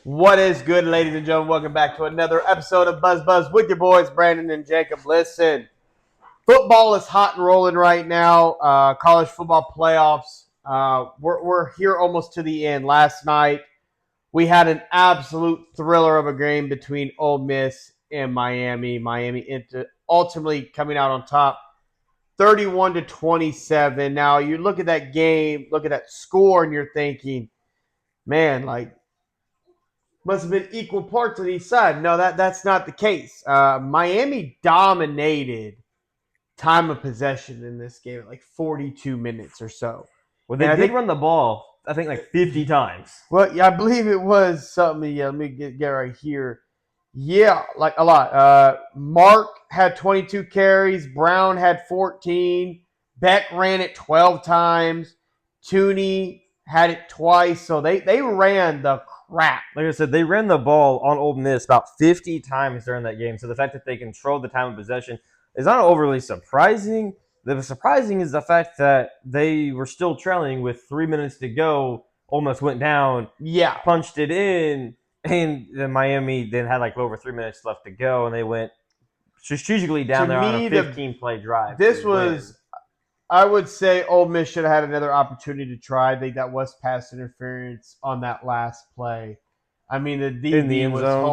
What is good, ladies and gentlemen? Welcome back to another episode of Buzz Buzz with your boys, Brandon and Jacob. Listen, football is hot and rolling right now. College football playoffs. We're here almost to the end. Last night, we had an absolute thriller of a game between Ole Miss and Miami. Miami ultimately coming out on top, 31-27. Now, you look at that game, look at that score, and you're thinking, man, like, must have been equal parts on each side. No, that's not the case. Miami dominated time of possession in this game at like 42 minutes or so. Well, And they I did think, run the ball, I think, like 50 times. well, yeah, I believe it was something. Yeah, let me get right here. Yeah, like a lot. Mark had 22 carries. Brown had 14. Beck ran it 12 times. Tooney had it twice. So they ran the crap. Like I said, they ran the ball on Ole Miss about 50 times during that game. So the fact that they controlled the time of possession is not overly surprising. The surprising is the fact that they were still trailing with 3 minutes to go, almost went down, Yeah. punched it in, and then Miami then had like over 3 minutes left to go, and they went strategically down To there on me, a 15-play drive. this to win. was, I would say, Ole Miss should have had another opportunity to try. I think that was pass interference on that last play. I mean, the In the DB end was zone.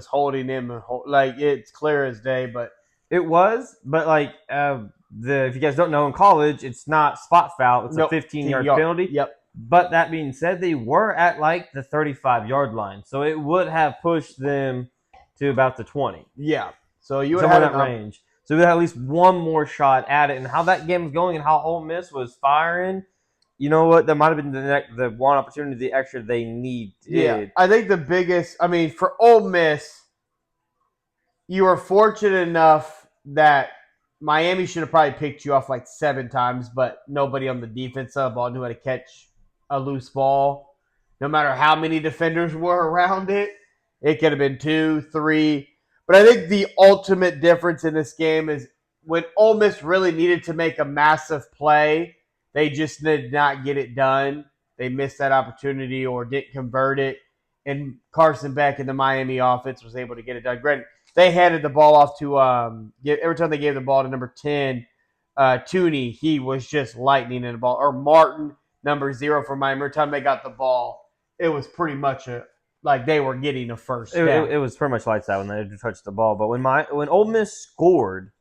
holding him like it's clear as day. But It was, but like if you guys don't know, in college, it's not spot foul; it's a no, 15-yard yard. penalty. Yep. But that being said, they were at like the 35-yard line, so it would have pushed them to about the 20, Yeah. So you would somewhere have in had that range. So we had at least one more shot at it, and how that game was going, and how Ole Miss was firing. You know what? That might have been the one opportunity, the extra they Yeah, needed. I think the biggest. I mean, for Ole Miss, you were fortunate enough that Miami should have probably picked you off like 7 times, but nobody on the defensive ball knew how to catch a loose ball. No matter how many defenders were around it, it could have been 2, 3. But I think the ultimate difference in this game is when Ole Miss really needed to make a massive play, they just did not get it done. They missed that opportunity or didn't convert it. And Carson Beck in the Miami offense was able to get it done. Granted, they handed the ball off to every time they gave the ball to number 10, Tooney, he was just lightning in the ball. Or Martin, number 0 for Miami. Every time they got the ball, it was pretty much like they were getting a first down. It was pretty much lights out when they touched the ball. But when Ole Miss scored,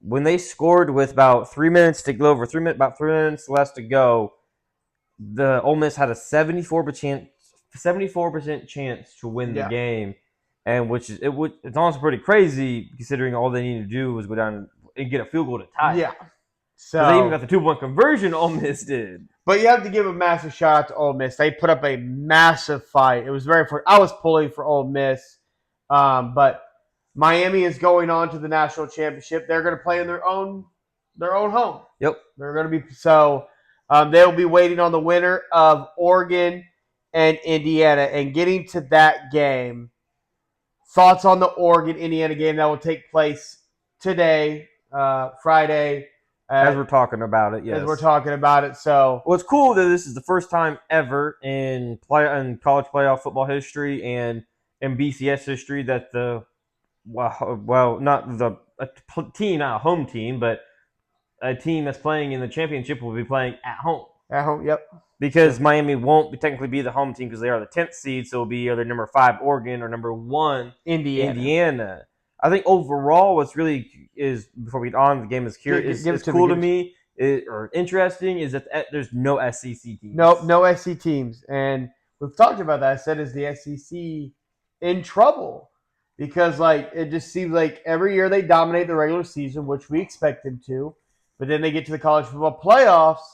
when they scored with about 3 minutes to go, about 3 minutes less to go, the Ole Miss had a 74% chance to win the Yeah. game, and it's honestly pretty crazy considering all they needed to do was go down and get a field goal to tie. Yeah. So they even So, got the 2-point conversion. Ole Miss did. but you have to give a massive shout out to Ole Miss. They put up a massive fight. It was I was pulling for Ole Miss, but Miami is going on to the national championship. They're going to play in their own home. Yep. They're going to be so. They'll be waiting on the winner of Oregon and Indiana, and getting to that game. Thoughts on the Oregon Indiana game that will take place today, Friday, As we're talking about it, yes. as we're talking about it. So, Well, it's cool that this is the first time ever in college playoff football history and in BCS history that not team, not a home team, but a team that's playing in the championship will be playing at home. at home, yep. Because Miami won't technically be the home team because they are the 10th seed, so it'll be either number 5 Oregon or number 1 Indiana. I think overall, what's really is before we get on the game is cool to me or interesting is that there's no SEC teams. No SEC teams, and we've talked about that. I said, is the SEC in trouble? Because like it just seems like every year they dominate the regular season, which we expect them to, but then they get to the college football playoffs,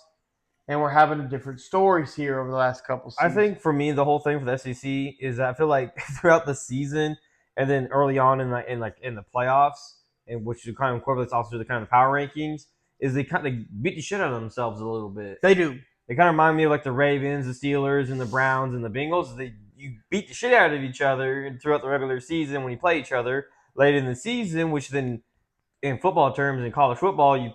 and we're having different stories here over the last couple seasons. I think for me, the whole thing for the SEC is that I feel like throughout the season and then early on in the playoffs, and which kind of incorporates also the kind of power rankings, is they kind of beat the shit out of themselves a little bit. They do. They kind of remind me of like the Ravens, the Steelers, and the Browns and the Bengals. You beat the shit out of each other throughout the regular season when you play each other late in the season, which then in football terms, in college football, you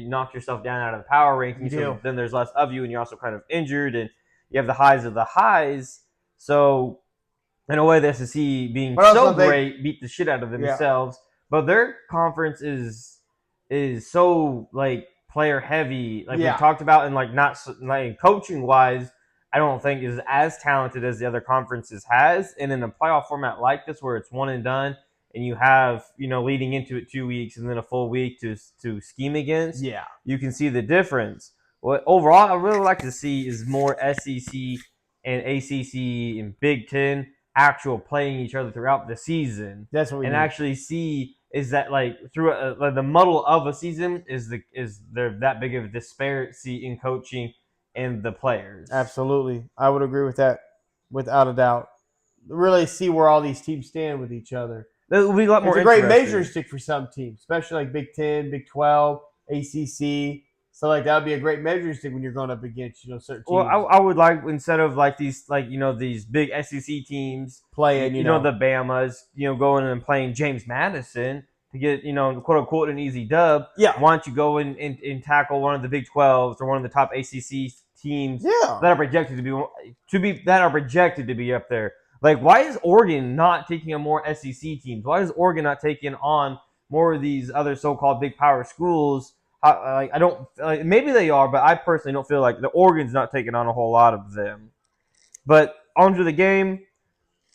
knock yourself down out of the power rankings. So then there's less of you, and you're also kind of injured, and you have the highs of the highs. So in a way, the SEC being But I so also think, great beat the shit out of themselves. But their conference is so like player heavy, like we yeah, talked about, and like not like coaching wise. I don't think is as talented as the other conferences has, and in a playoff format like this, where it's one and done, and you have leading into it 2 weeks and then a full week to scheme against, yeah. you can see the difference. What overall I really like to see is more SEC and ACC and Big Ten actual playing each other throughout the season, That's what we and need. actually see is that like through like the muddle of a season is there that big of a disparity in coaching and the players. Absolutely. I would agree with that without a doubt. Really see where all these teams stand with each other. It will be a lot It's more a great interesting. measuring stick for some teams, especially like Big 10, Big 12, ACC. So like that would be a great measuring stick when you're going up against certain teams. Well, I would like instead of like these these big SEC teams playing, the Bamas, going and playing James Madison to get quote unquote an easy dub. Yeah. Why don't you go and tackle one of the Big 12s or one of the top ACC teams Yeah. that are projected to be up there? Like, why is Oregon not taking on more SEC teams? Why is Oregon not taking on more of these other so-called big power schools? I don't maybe they are, but I personally don't feel like the Oregon's not taking on a whole lot of them. But on to the game,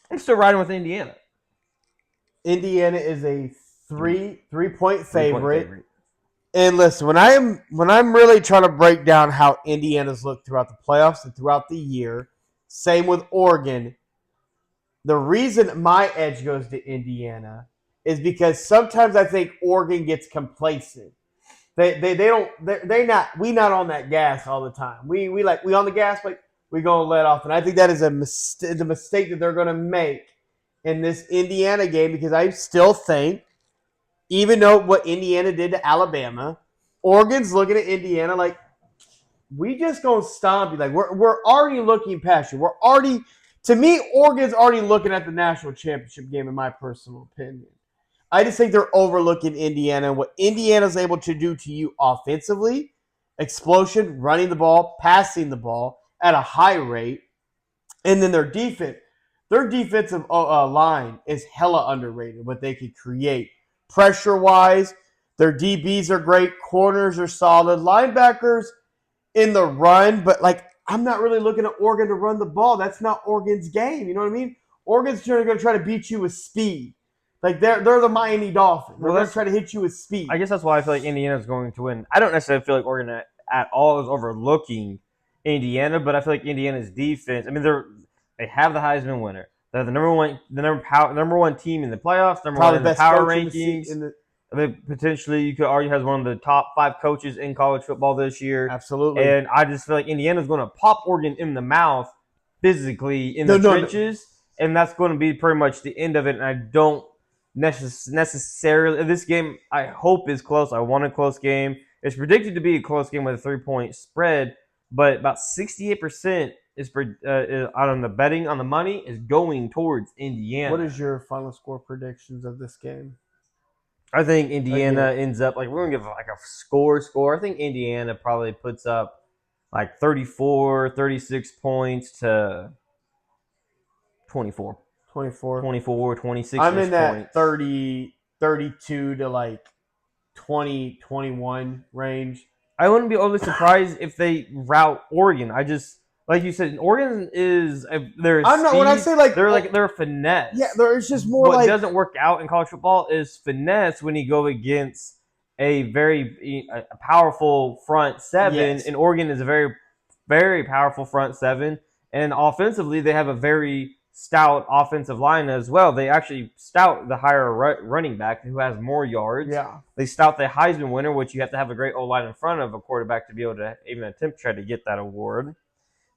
I'm still riding with Indiana. Indiana is a three-point favorite. And listen, when I'm really trying to break down how Indiana's looked throughout the playoffs and throughout the year, same with Oregon. The reason my edge goes to Indiana is because sometimes I think Oregon gets complacent. They don't we not on that gas all the time. We on the gas, like we gonna let off, and I think that is a mistake that they're gonna make in this Indiana game, because I still think, even though what Indiana did to Alabama, Oregon's looking at Indiana like, we just gonna stomp you. Like we're already looking past you. We're already, to me, Oregon's already looking at the national championship game, in my personal opinion. I just think they're overlooking Indiana and what Indiana's able to do to you offensively, explosion, running the ball, passing the ball at a high rate, and then their defense. Their defensive line is hella underrated, what they can create. Pressure-wise, their DBs are great. Corners are solid. Linebackers in the run, but like, I'm not really looking at Oregon to run the ball. That's not Oregon's game. You know what I mean? Oregon's going to try to beat you with speed. Like they're the Miami Dolphins. They're going to try to hit you with speed. I guess that's why I feel like Indiana's going to win. I don't necessarily feel like Oregon at all is overlooking Indiana, but I feel like Indiana's defense. I mean, they have the Heisman winner. They're the number one team in the playoffs. Number one in the power rankings. They potentially, you could argue, has one of the top 5 coaches in college football this year. Absolutely. And I just feel like Indiana's going to pop Oregon in the mouth physically in the trenches, and that's going to be pretty much the end of it. And I don't necessarily, this game I hope is close. I want a close game. It's predicted to be a close game with a 3-point spread, but about 68% is on the betting on the money is going towards Indiana. What is your final score predictions of this game? I think Indiana ends up, like, we're going to give like a score. I think Indiana probably puts up like 34, 36 points to 24. 26 I'm in that points. 30, 32 to like 20, 21 range. I wouldn't be overly surprised if they rout Oregon. I just, like you said, Oregon is they're. I'm not. When I say like they're a finesse. Yeah, there's just more. What doesn't work out in college football is finesse when you go against a very powerful front seven, Yes. and Oregon is a very, very powerful front seven, and offensively they have a very stout offensive line as well. They actually stout the higher running back who has more yards. Yeah. They stout the Heisman winner, which you have to have a great O-line in front of a quarterback to be able to even attempt to try to get that award.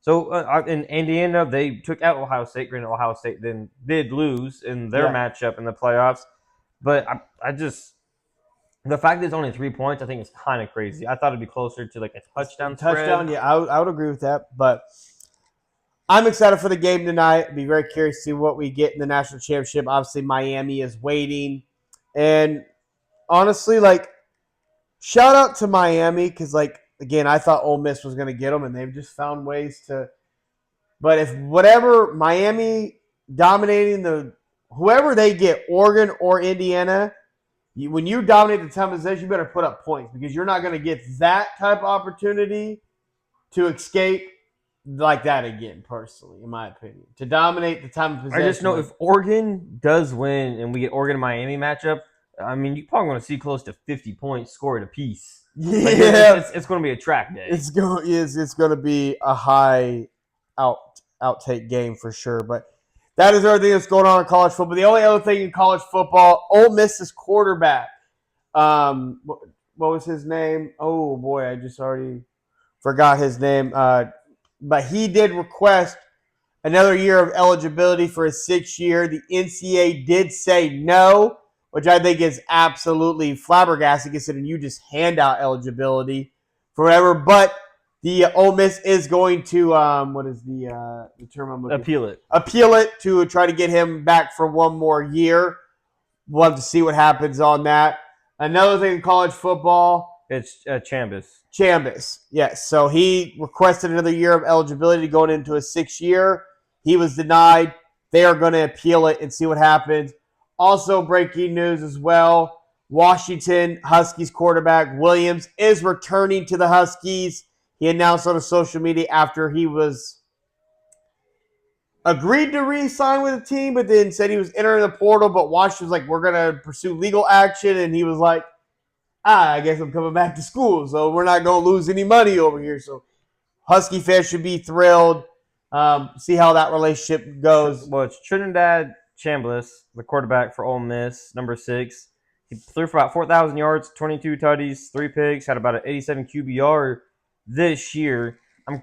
So in Indiana, they took out Ohio State. Granted, Ohio State then did lose in their matchup in the playoffs. But I just, the fact that it's only 3 points, I think is kind of crazy. I thought it'd be closer to like a touchdown spread. Yeah, I would agree with that. But I'm excited for the game tonight. I'd be very curious to see what we get in the national championship. Obviously, Miami is waiting. And honestly, like, shout out to Miami because, like, again, I thought Ole Miss was going to get them, and they've just found ways to. But if whatever Miami dominating whoever they get, Oregon or Indiana. When you dominate the time of possession, you better put up points because you're not going to get that type of opportunity to escape like that again, personally, in my opinion. To dominate the time of possession. I just know if Oregon does win and we get Oregon-Miami matchup, I mean, you're probably going to see close to 50 points scored apiece. Yeah. Like, it's going to be a track day. It's going to be a high outtake game for sure. But that is everything that's going on in college football. The only other thing in college football, Ole Miss's quarterback. What was his name? Oh, boy, I just already forgot his name. But he did request another year of eligibility for his 6th year. The NCAA did say no, which I think is absolutely flabbergasting, considering you just hand out eligibility forever. But the Ole Miss is going to what is the term I'm looking for? Appeal it to try to get him back for one more year. We'll have to see what happens on that. Another thing in college football, it's Chambers. Yes. So he requested another year of eligibility going into his 6th year. He was denied. They are going to appeal it and see what happens. Also, breaking news as well, Washington Huskies quarterback Williams is returning to the Huskies. He announced on his social media after he was agreed to re-sign with the team, but then said he was entering the portal, but Washington was like, we're going to pursue legal action, and he was like, I guess I'm coming back to school, so we're not going to lose any money over here. So Husky fans should be thrilled. See how that relationship goes. Well, it's Trinidad Chambliss, the quarterback for Ole Miss, number 6. He threw for about 4,000 yards, 22 tutties, 3 picks, had about an 87 QBR this year. I'm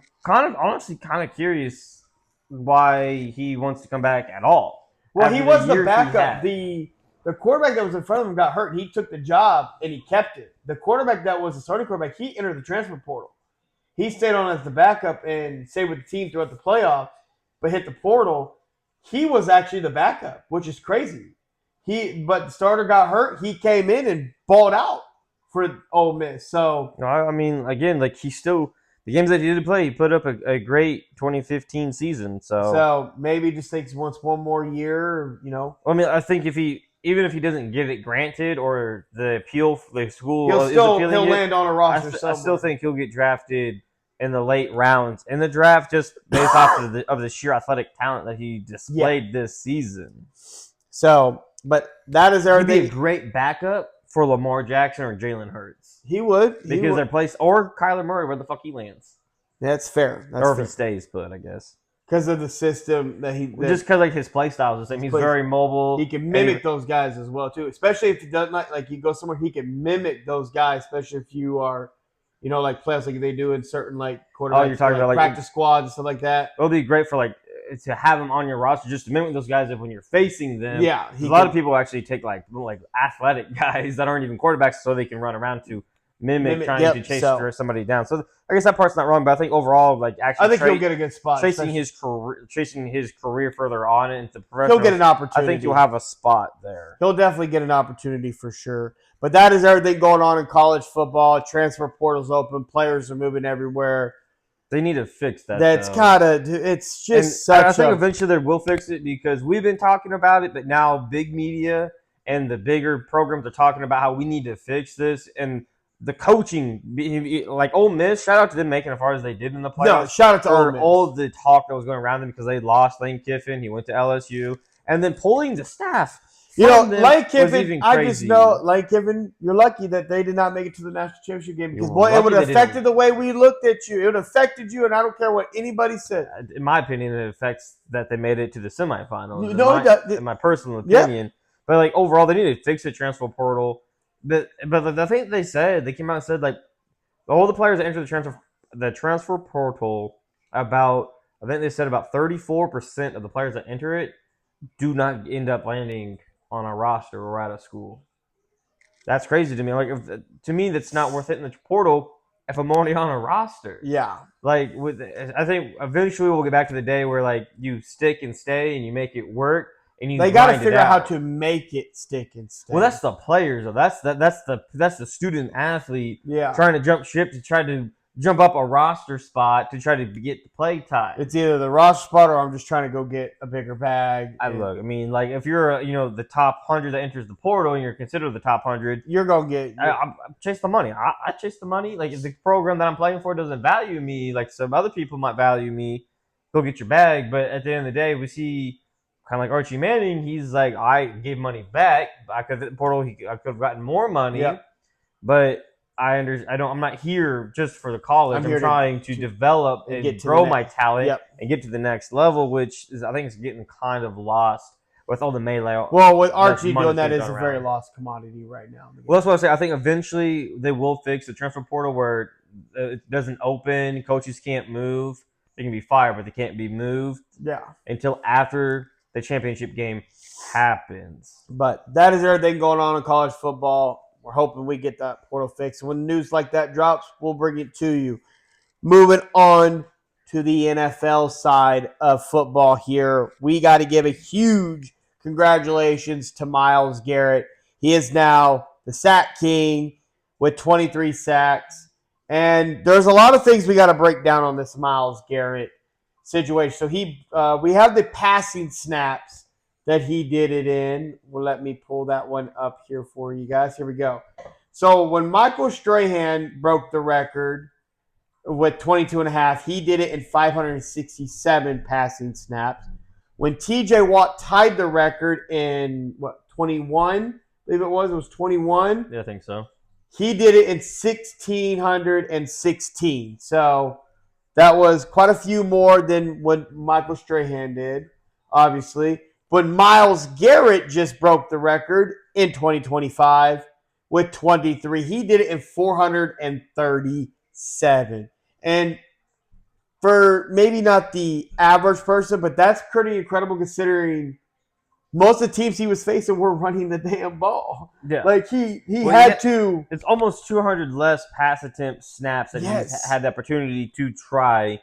honestly kind of curious why he wants to come back at all. Well, he was the backup. The quarterback that was in front of him got hurt. He took the job, and he kept it. The quarterback that was the starting quarterback, he entered the transfer portal. He stayed on as the backup and stayed with the team throughout the playoffs, but hit the portal. He was actually the backup, which is crazy. But the starter got hurt. He came in and balled out for Ole Miss. So I mean, again, like the games that he did play, he put up a great 2015 season. So maybe just wants one more year. I mean, I think even if he doesn't get it granted or the school he'll land on a roster. I still think he'll get drafted in the late rounds in the draft, just based off of the sheer athletic talent that he displayed this season. So, but that is everything. He'd be a great backup for Lamar Jackson or Jalen Hurts. He would. Because they're placed, or Kyler Murray, where the fuck he lands. That's fair. If he stays put, I guess. Because of the system that just because his play style is the same. He's very mobile. He can mimic those guys as well too. Especially if he does not you go somewhere, he can mimic those guys. Especially if you are, like playoffs like they do in certain quarterbacks. Oh, you're talking about practice squads and stuff like that. It'll be great for to have them on your roster, just to mimic those guys when you're facing them. Yeah, a lot of people actually take like athletic guys that aren't even quarterbacks, so they can run around to mimic trying to chase somebody down. So I guess that part's not wrong, but I think overall, I think he'll get a good spot. Chasing his career further on into professional. He'll get an opportunity. I think he'll have a spot there. He'll definitely get an opportunity for sure. But that is everything going on in college football. Transfer portal's open. Players are moving everywhere. They need to fix that. That's it's just I think eventually they will fix it because we've been talking about it, but now big media and the bigger programs are talking about how we need to fix this. And the coaching, like Ole Miss, shout out to them making as far as they did in the playoffs. No, shout out to Ole Miss. All the talk that was going around them because they lost Lane Kiffin. He went to LSU. And then pulling the staff. Lane Kiffin, I just know, Lane Kiffin, you're lucky that they did not make it to the national championship game because, it would have affected the way we looked at you. It would have affected you, and I don't care what anybody said. In my opinion, it affects that they made it to the semifinals. In my personal opinion. Yeah. But, overall, they need to fix the transfer portal. But the thing they said, they came out and said, all the players that enter the transfer portal, I think they said about 34% of the players that enter it do not end up landing on a roster or at a school. That's crazy to me. To me, that's not worth hitting the portal if I'm already on a roster. Yeah. I think eventually we'll get back to the day where you stick and stay and you make it work. And they got to figure out how to make it stick and stay. Well, that's the players, though. That's the student athlete trying to jump ship to try to jump up a roster spot to try to get the play time. It's either the roster spot or I'm just trying to go get a bigger bag. I mean, like if you're the top 100 that enters the portal and you're considered the top 100, you're gonna get. I chase the money. I chase the money. Like if the program that I'm playing for doesn't value me, like some other people might value me, go get your bag. But at the end of the day, we see kind of like Archie Manning. He's like, I gave money back. I could the portal. I could have gotten more money. Yep. But I'm not here just for the college. I'm trying to develop and grow my talent and get to the next level, which is I think is getting kind of lost with all the melee. Well, with Archie doing that is a very lost commodity right now. Well, that's what I say. I think eventually they will fix the transfer portal where it doesn't open. Coaches can't move. They can be fired, but they can't be moved. Yeah. Until after the championship game happens. But that is everything going on in college football. We're hoping we get that portal fixed. When news like that drops, we'll bring it to you. Moving on to the NFL side of football here, we got to give a huge congratulations to Myles Garrett. He is now the sack king with 23 sacks. And there's a lot of things we got to break down on this Myles Garrett situation. So we have the passing snaps that he did it in. Well, let me pull that one up here for you guys. Here we go. So when Michael Strahan broke the record with 22 and a half, he did it in 567 passing snaps. When TJ Watt tied the record in 21, I believe it was 21. Yeah, I think so. He did it in 1,616. So that was quite a few more than what Michael Strahan did, obviously. But Myles Garrett just broke the record in 2025 with 23. He did it in 437. And for maybe not the average person, but that's pretty incredible considering most of the teams he was facing were running the damn ball. Yeah. Like he had to. It's almost 200 less pass attempt snaps that he's had the opportunity to try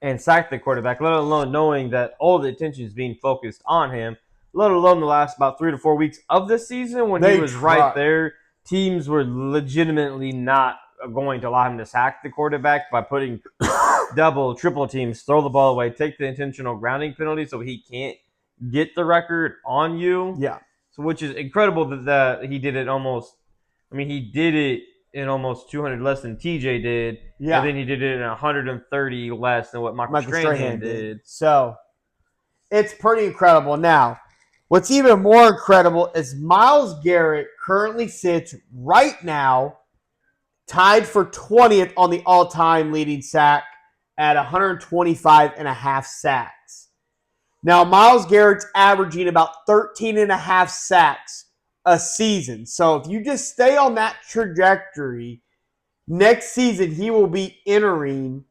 and sack the quarterback, let alone knowing that all the attention is being focused on him, let alone the last about 3 to 4 weeks of the season when he was right there. Teams were legitimately not going to allow him to sack the quarterback by putting double, triple teams, throw the ball away, take the intentional grounding penalty so he can't get the record on you. Yeah. So which is incredible that he did it he did it in almost 200 less than TJ did. Yeah. And then he did it in 130 less than what Michael Strahan did. So it's pretty incredible. Now, what's even more incredible is Myles Garrett currently sits right now tied for 20th on the all-time leading sack at 125 and a half sacks. Now, Myles Garrett's averaging about 13 and a half sacks a season. So if you just stay on that trajectory, next season he will be entering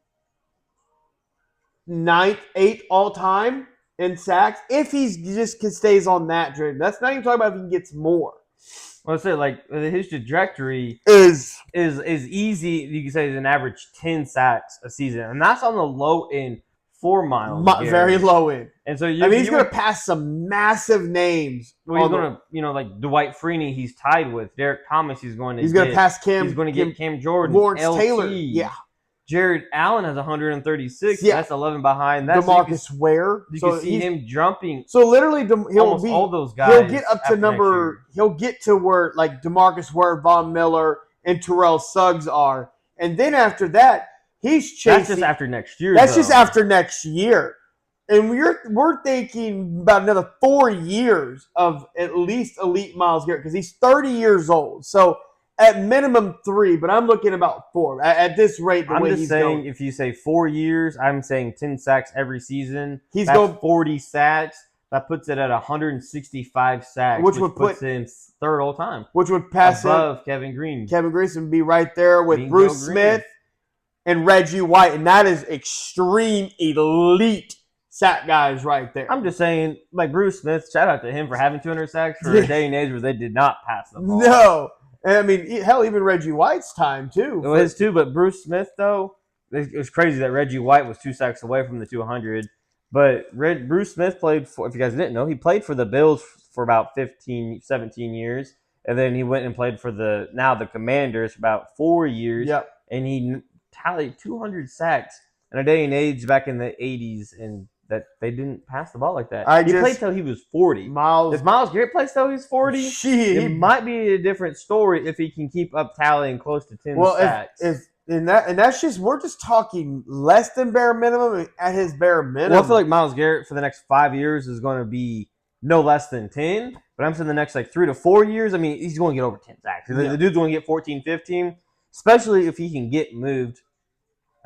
9th, 8th all-time in sacks if he just stays on that trajectory. That's not even talking about if he gets more. Well, I say like his trajectory is easy. You can say is an average 10 sacks a season, and that's on the low end for Myles. Very low end. And so he's going to pass some massive names. Well, he's going to like Dwight Freeney. He's tied with Derek Thomas. He's going to pass Cam. He's going to get Cam Jordan, Lawrence LT. Taylor. Yeah. Jared Allen has 136. Yeah. That's 11 behind that. DeMarcus Ware. You can see him jumping. So literally, all those guys. He'll get up to number. He'll get to where like DeMarcus Ware, Von Miller, and Terrell Suggs are, and then after that, he's chasing. That's just after next year. That's just after next year, and we're thinking about another 4 years of at least elite Myles Garrett because he's 30 years old. So. At minimum 3, but I'm looking about 4 at this rate. I'm just saying, if you say 4 years, I'm saying 10 sacks every season. He's going 40 sacks. That puts it at 165 sacks, which puts him third all time. Which would pass above Kevin Green. Kevin Green would be right there with Bruce Smith and Reggie White, and that is extreme elite sack guys right there. I'm just saying, like Bruce Smith, shout out to him for having 200 sacks for a day and age where they did not pass the ball. No. I mean, hell, even Reggie White's time, too. It was, too, but Bruce Smith, though, it was crazy that Reggie White was 2 sacks away from the 200. But Bruce Smith played for, if you guys didn't know, he played for the Bills for about 15, 17 years. And then he went and played for the Commanders for about 4 years. Yep. And he tallied 200 sacks in a day and age back in the 80s, and that they didn't pass the ball like that. He played till he was 40. If Myles Garrett plays till he's 40, it might be a different story if he can keep up tallying close to 10 sacks. And that's just, we're just talking less than bare minimum at his bare minimum. Well, I feel like Myles Garrett for the next 5 years is going to be no less than 10, but I'm saying the next 3 to 4 years, I mean, he's going to get over 10 sacks. The dude's going to get 14, 15, especially if he can get moved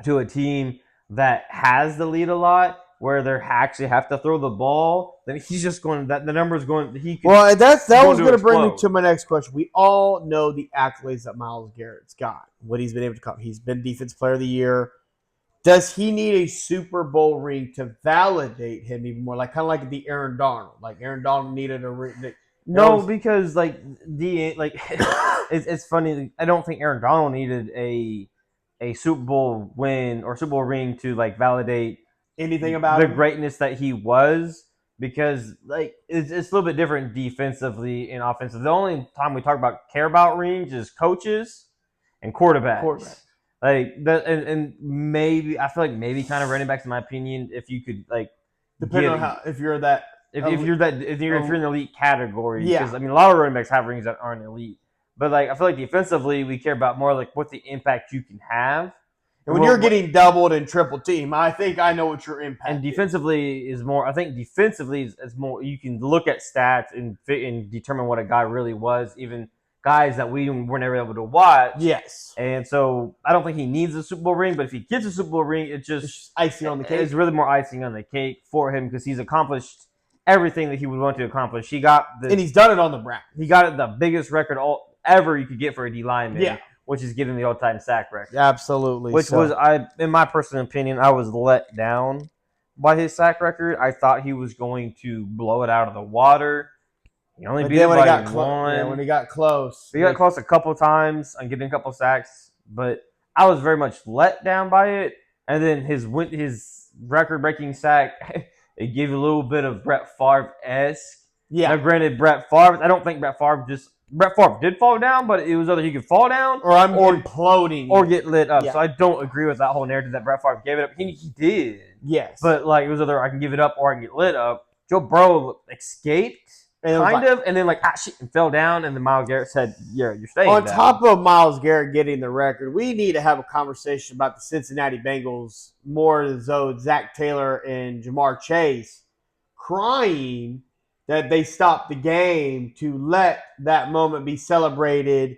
to a team that has the lead a lot, where they actually have to throw the ball. Then he's just going. The number's going. That was going to bring me to my next question. We all know the accolades that Myles Garrett's got. What he's been able to come. He's been Defensive Player of the Year. Does he need a Super Bowl ring to validate him even more? Kind of like the Aaron Donald. Like Aaron Donald needed a ring. No, because it's funny. I don't think Aaron Donald needed a Super Bowl win or Super Bowl ring to validate anything about the greatness that he was, because it's a little bit different defensively and offensively. The only time we care about rings is coaches and quarterbacks. And maybe I feel like maybe kind of running backs, in my opinion, if you could depending on how, if you're in the elite category. Yeah. Because a lot of running backs have rings that aren't elite. But I feel like defensively we care about more what the impact you can have. And when you're getting doubled and triple team, I think I know what your impact is. And defensively is more. I think defensively is more. You can look at stats and determine what a guy really was, even guys that we were never able to watch. Yes. And so I don't think he needs a Super Bowl ring, but if he gets a Super Bowl ring, it's just icing on the cake. It's really more icing on the cake for him because he's accomplished everything that he would want to accomplish. And he's done it on the Browns. He got the biggest record ever you could get for a D lineman. Yeah. Which is getting the all-time sack record. Absolutely. In my personal opinion, I was let down by his sack record. I thought he was going to blow it out of the water. He only beat it by one. When he got close. He got close a couple times on getting a couple sacks, but I was very much let down by it. And then his record-breaking sack, it gave a little bit of Brett Favre-esque. Yeah. Now, granted, Brett Favre, I don't think Brett Favre did fall down, but it was either he could fall down or imploding or get lit up. Yeah. So I don't agree with that whole narrative that Brett Favre gave it up. He did. Yes. But it was either I can give it up or I can get lit up. Joe Burrow escaped, and then shit, and fell down, and then Myles Garrett said, you're staying on down. top of Myles Garrett getting the record, we need to have a conversation about the Cincinnati Bengals more so Zach Taylor and Jamar Chase crying that they stopped the game to let that moment be celebrated.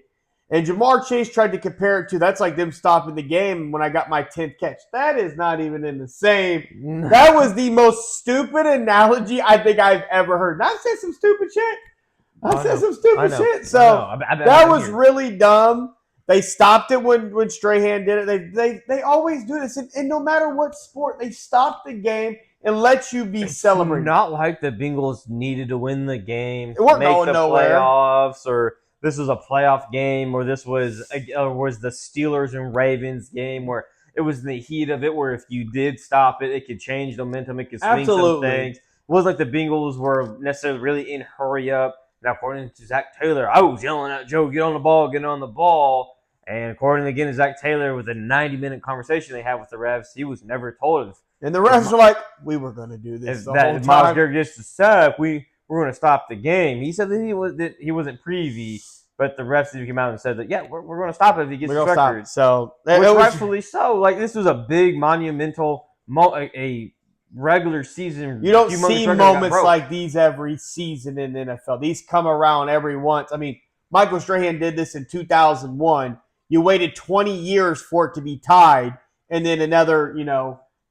And Jamar Chase tried to compare it to, that's like them stopping the game when I got my 10th catch. That is not even in the same. That was the most stupid analogy I think I've ever heard. And I said some stupid shit. I said some stupid shit. So that was really dumb. They stopped it when Strahan did it. They always do this. And no matter what sport, they stop the game and let you be celebrated. Not like the Bengals needed to win the game, it weren't going nowhere. Playoffs, or this was a playoff game, or this was the Steelers and Ravens game where it was in the heat of it, where if you did stop it, it could change the momentum, it could swing some things. It wasn't like the Bengals were necessarily really in hurry up. Now, according to Zach Taylor, I was yelling at Joe, get on the ball. And according again to Zach Taylor, with a 90-minute conversation they had with the refs, he was never told of. And the refs were like, we were going to do this the whole time. Myles Garrett gets to suck, we're going to stop the game. He said that he wasn't privy, but the refs came out and said that, yeah, we're going to stop it if he gets the record. So, rightfully so. This was a big, monumental, a regular season. You don't see moments like these every season in the NFL. These come around every once. I mean, Michael Strahan did this in 2001. You waited 20 years for it to be tied, and then another,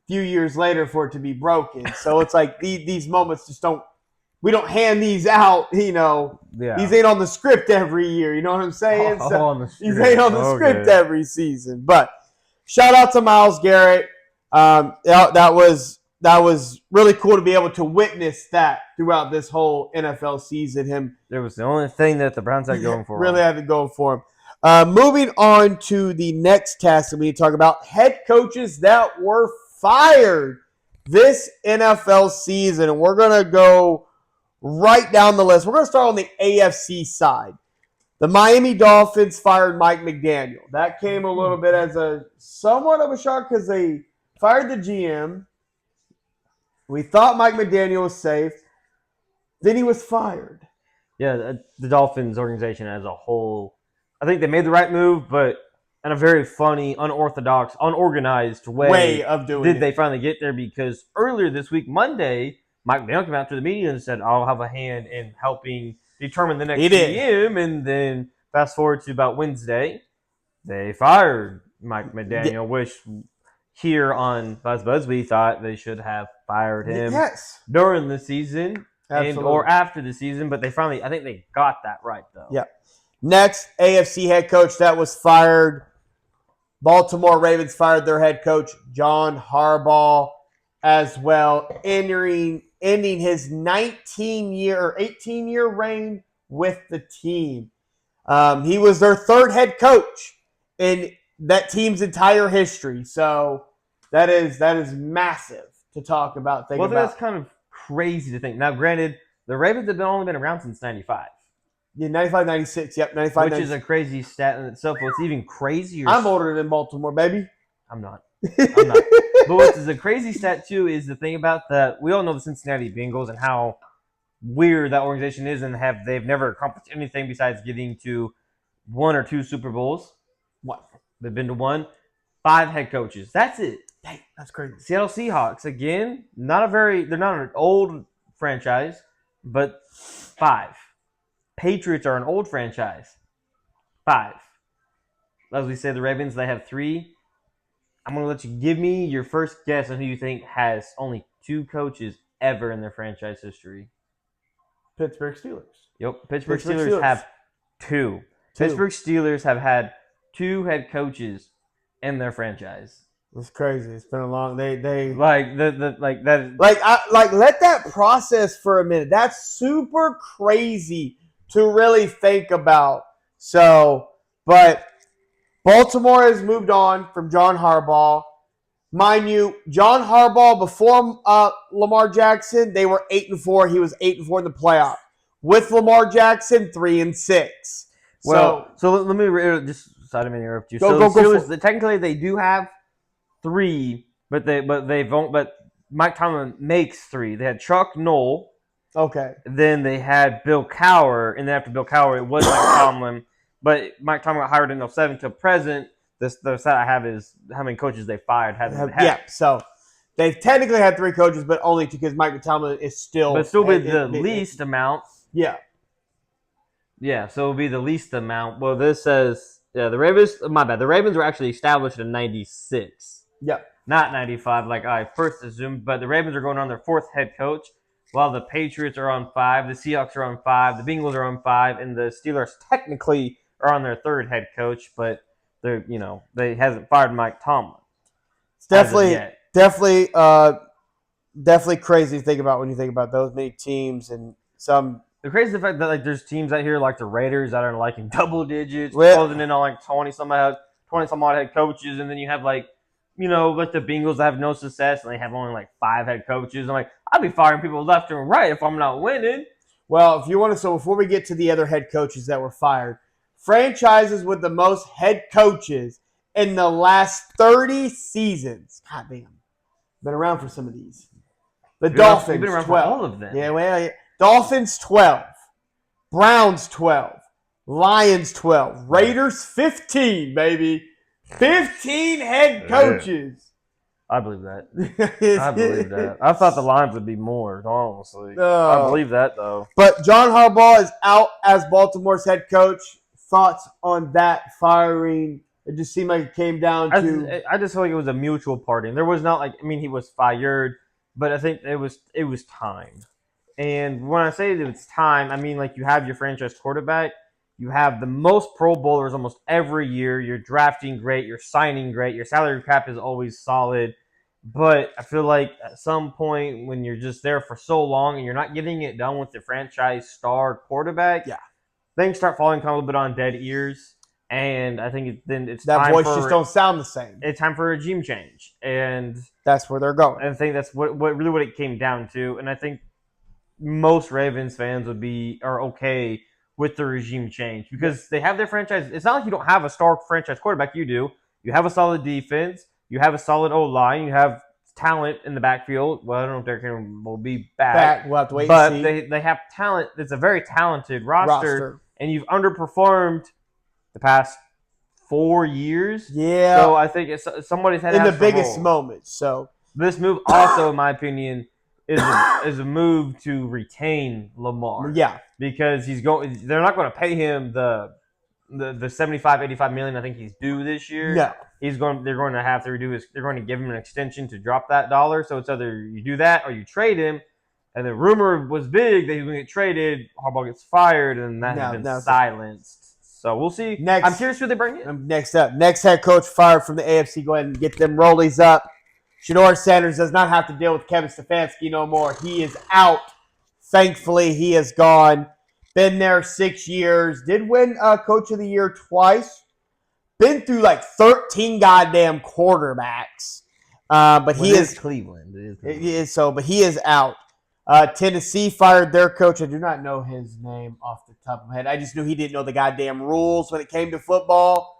few years later for it to be broken. So it's like these moments just we don't hand these out, Yeah. These ain't on the script every year, you know what I'm saying? These ain't on the script every season. But shout out to Myles Garrett. That was really cool to be able to witness that throughout this whole NFL season. There was the only thing that the Browns had going for him. Really had to go for him. Moving on to the next task that we need to talk about, head coaches that were fired this NFL season. And we're going to go right down the list. We're going to start on the AFC side. The Miami Dolphins fired Mike McDaniel. That came a little bit as a somewhat of a shock because they fired the GM. We thought Mike McDaniel was safe. Then he was fired. Yeah, the Dolphins organization as a whole, I think they made the right move, but in a very funny, unorthodox, unorganized way of doing did it. they finally get there, because earlier this week, Monday, Mike McDaniel came out to the media and said, I'll have a hand in helping determine the next GM, and then fast forward to about Wednesday, they fired Mike McDaniel, which here on Buzz we thought they should have fired him during the season. Or after the season, but I think they got that right, though. Yeah. Next, AFC head coach that was fired. Baltimore Ravens fired their head coach, John Harbaugh, as well, ending his 19-year or 18-year reign with the team. He was their third head coach in that team's entire history. So that is massive to talk about. That's kind of crazy to think. Now, granted, the Ravens have only been around since 95. Yeah, 95, 96. Yep, 95, Which 96. is a crazy stat in itself. What's even crazier... I'm older than Baltimore, baby. I'm not. But what's a crazy stat, too, is the thing about that. We all know the Cincinnati Bengals and how weird that organization is, and they've never accomplished anything besides getting to 1 or 2 Super Bowls. What? They've been to 1. 5 head coaches. That's it. Dang, that's crazy. Seattle Seahawks, again, they're not an old franchise, but 5. Patriots are an old franchise. 5. As we say, the Ravens, they have 3. I'm going to let you give me your first guess on who you think has only 2 coaches ever in their franchise history. Pittsburgh Steelers. Yep, Pittsburgh Steelers have 2. Pittsburgh Steelers have had 2 head coaches in their franchise. It's crazy. It's been a long. They let that process for a minute. That's super crazy to really think about. So, but Baltimore has moved on from John Harbaugh. Mind you, John Harbaugh before Lamar Jackson, they were 8-4. He was 8-4 in the playoff. With Lamar Jackson, 3-6. So let me just sorry to interrupt you. Go. Steelers, technically, they do have 3, but Mike Tomlin makes 3. They had Chuck Noll. Okay. Then they had Bill Cowher, and then after Bill Cowher, it was Mike Tomlin. But Mike Tomlin got hired in 2007 to present. The stat I have is how many coaches they fired. Yeah, so they've technically had 3 coaches, but only because Mike Tomlin is still... But still be the least amount. Yeah. Yeah, so it would be the least amount. Well, this says... Yeah, the Ravens... My bad. The Ravens were actually established in 96. Yep. Not 95 like I first assumed, but the Ravens are going on their 4th head coach, while the Patriots are on 5, the Seahawks are on 5, the Bengals are on 5, and the Steelers technically are on their 3rd head coach, but they hasn't fired Mike Tomlin. It's definitely crazy to think about when you think about those many teams and some. The crazy fact that there's teams out here like the Raiders that are in double digits, closing in on 20 some odd head coaches, and then you have the Bengals that have no success and they have only 5 head coaches. I'm I'll be firing people left and right if I'm not winning. Well, if you want to, so before we get to the other head coaches that were fired, franchises with the most head coaches in the last 30 seasons. God damn. Been around for some of these. The Dolphins, you've been around 12. For all of them. Yeah, well, Dolphins, 12. Browns, 12. Lions, 12. Raiders, 15, baby. 15 head coaches. I believe that. I thought the Lions would be more, honestly. I believe that, though. But John Harbaugh is out as Baltimore's head coach. Thoughts on that firing? It just seemed like it came down to... I just feel like it was a mutual parting. There was not he was fired, but I think it was time. And when I say that it's time, I mean you have your franchise quarterback. You have the most Pro Bowlers almost every year. You're drafting great. You're signing great. Your salary cap is always solid. But I feel like at some point when you're just there for so long and you're not getting it done with the franchise star quarterback, things start falling kind of a little bit on dead ears. And I think it's that time voice just don't sound the same. It's time for a regime change, and that's where they're going. I think that's what it came down to. And I think most Ravens fans are okay with the regime change because they have their franchise. It's not like you don't have a star franchise quarterback. You do. You have a solid defense. You have a solid O-line. You have talent in the backfield. Well, I don't know if Derrick Henry will be back. We'll have to wait but and see. they have talent. It's a very talented roster. And you've underperformed the past 4 years. Yeah. So I think somebody's had in the biggest moments. So this move also, in my opinion, is a move to retain Lamar. Yeah. Because they're not going to pay him the 75, 85 million I think he's due this year. No. They're going to have to they're going to give him an extension to drop that dollar. So it's either you do that or you trade him. And the rumor was big that he was going to get traded. Harbaugh gets fired, and that has been silenced. So we'll see. Next, I'm curious who they bring in. Next head coach fired from the AFC. Go ahead and get them rollies up. Shedeur Sanders does not have to deal with Kevin Stefanski no more. He is out. Thankfully, he is gone. Been there 6 years. Did win Coach of the Year twice. Been through like 13 goddamn quarterbacks. But he is Cleveland. It is so, but he is out. Tennessee fired their coach. I do not know his name off the top of my head. I just knew he didn't know the goddamn rules when it came to football.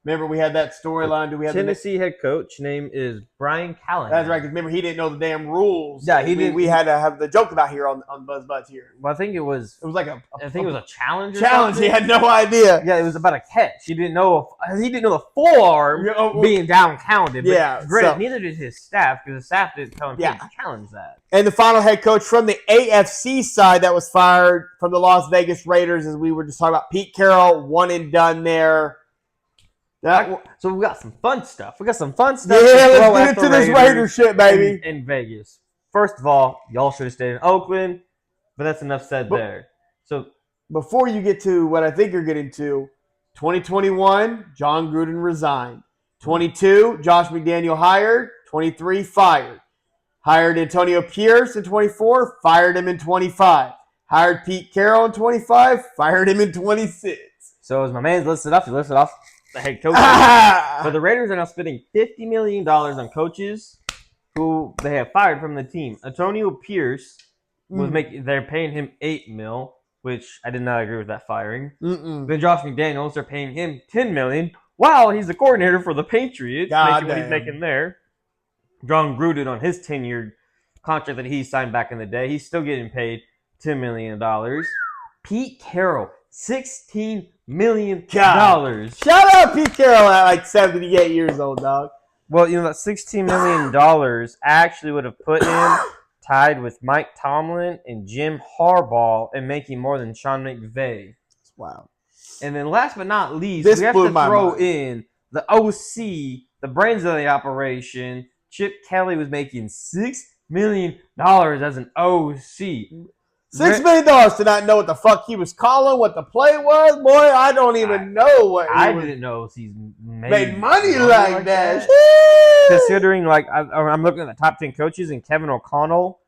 Remember, we had that storyline. Do we have Tennessee head coach name is Brian Callahan? That's right. Because remember, he didn't know the damn rules. Yeah, he didn't. We had to have the joke about here on Buzz Butts here. Well, I think it was like I think it was a challenge. He had no idea. Yeah, it was about a catch. He didn't know the forearm being down counted. But yeah, granted, neither did his staff because the staff didn't tell him to challenge that. And the final head coach from the AFC side that was fired from the Las Vegas Raiders, as we were just talking about, Pete Carroll, one and done there. So we got some fun stuff. Yeah, let's get into this Raider shit, baby. In Vegas. First of all, y'all should have stayed in Oakland, but that's enough said there. So before you get to what I think you're getting to, 2021, John Gruden resigned. 22, Josh McDaniel hired. 23, fired. Hired Antonio Pierce in 24, fired him in 25. Hired Pete Carroll in 25, fired him in 26. So as my man's listed off, the head coach. But the Raiders are now spending $50 million on coaches who they have fired from the team. Antonio Pierce they're paying him $8 million, which I did not agree with that firing. Then Josh McDaniels, they're paying him $10 million while he's the coordinator for the Patriots, making what he's making there. John Gruden on his 10-year contract that he signed back in the day, he's still getting paid $10 million. Pete Carroll, $16 million. Shout out Pete Carroll at like 78 years old, dog. Well, that $16 million actually would have put him tied with Mike Tomlin and Jim Harbaugh and making more than Sean McVay. Wow. And then last but not least, we have to throw in the OC, the brains of the operation. Chip Kelly was making $6 million as an OC. $6 million to not know what the fuck he was calling, what the play was. Boy, I don't even know what I didn't know he's made money like that. Considering, I'm looking at the top 10 coaches, and Kevin O'Connell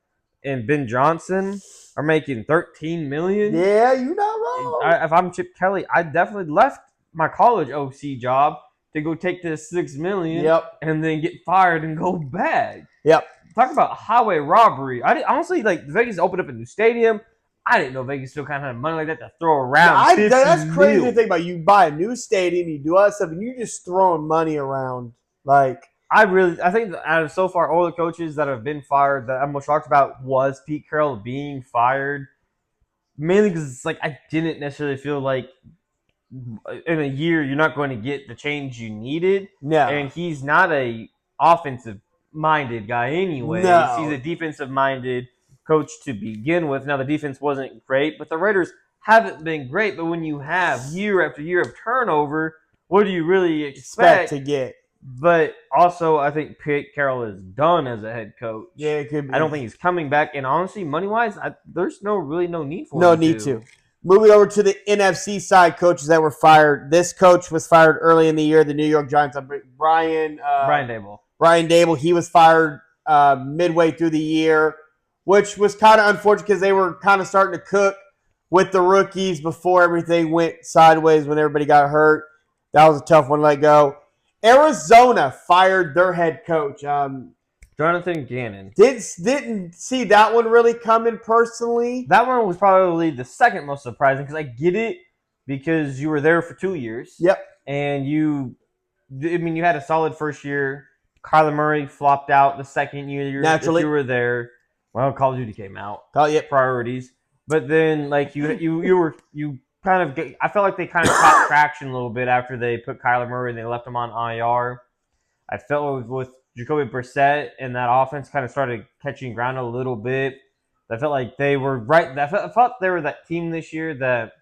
and Ben Johnson are making $13 million. Yeah, you're not wrong. If I'm Chip Kelly, I definitely left my college OC job to go take this $6 million and then get fired and go back. Yep. Talk about highway robbery. Honestly, Vegas opened up a new stadium. I didn't know Vegas still kind of had money like that to throw around. That's crazy to think about. You buy a new stadium, you do all that stuff, and you're just throwing money around. I think that out of so far all the coaches that have been fired, that I'm most shocked about was Pete Carroll being fired. Mainly because I didn't necessarily feel like in a year you're not going to get the change you needed. No. And he's not a offensive-minded guy anyway. No. He's a defensive-minded coach to begin with. Now, the defense wasn't great, but the Raiders haven't been great. But when you have year after year of turnover, what do you really expect to get? But also, I think Pete Carroll is done as a head coach. Yeah, it could be. I don't think he's coming back. And honestly, money-wise, there's no need for him. No need to. Moving over to the NFC side, coaches that were fired. This coach was fired early in the year. The New York Giants, Brian Daboll. Brian Daboll, he was fired midway through the year, which was kind of unfortunate because they were kind of starting to cook with the rookies before everything went sideways when everybody got hurt. That was a tough one to let go. Arizona fired their head coach. Jonathan Gannon. Didn't see that one really coming personally. That one was probably the second most surprising because I get it. because you were there for 2 years. Yep. And you had a solid first year. Kyler Murray flopped out the second year Naturally. that you were there. Well, Call of Duty came out. Yep. Priorities. But then, like, you kind of – I felt like they kind of caught traction a little bit after they put Kyler Murray and they left him on IR. I felt with Jacoby Brissett and that offense kind of started catching ground a little bit. I felt like they were right. I thought they were that team this year that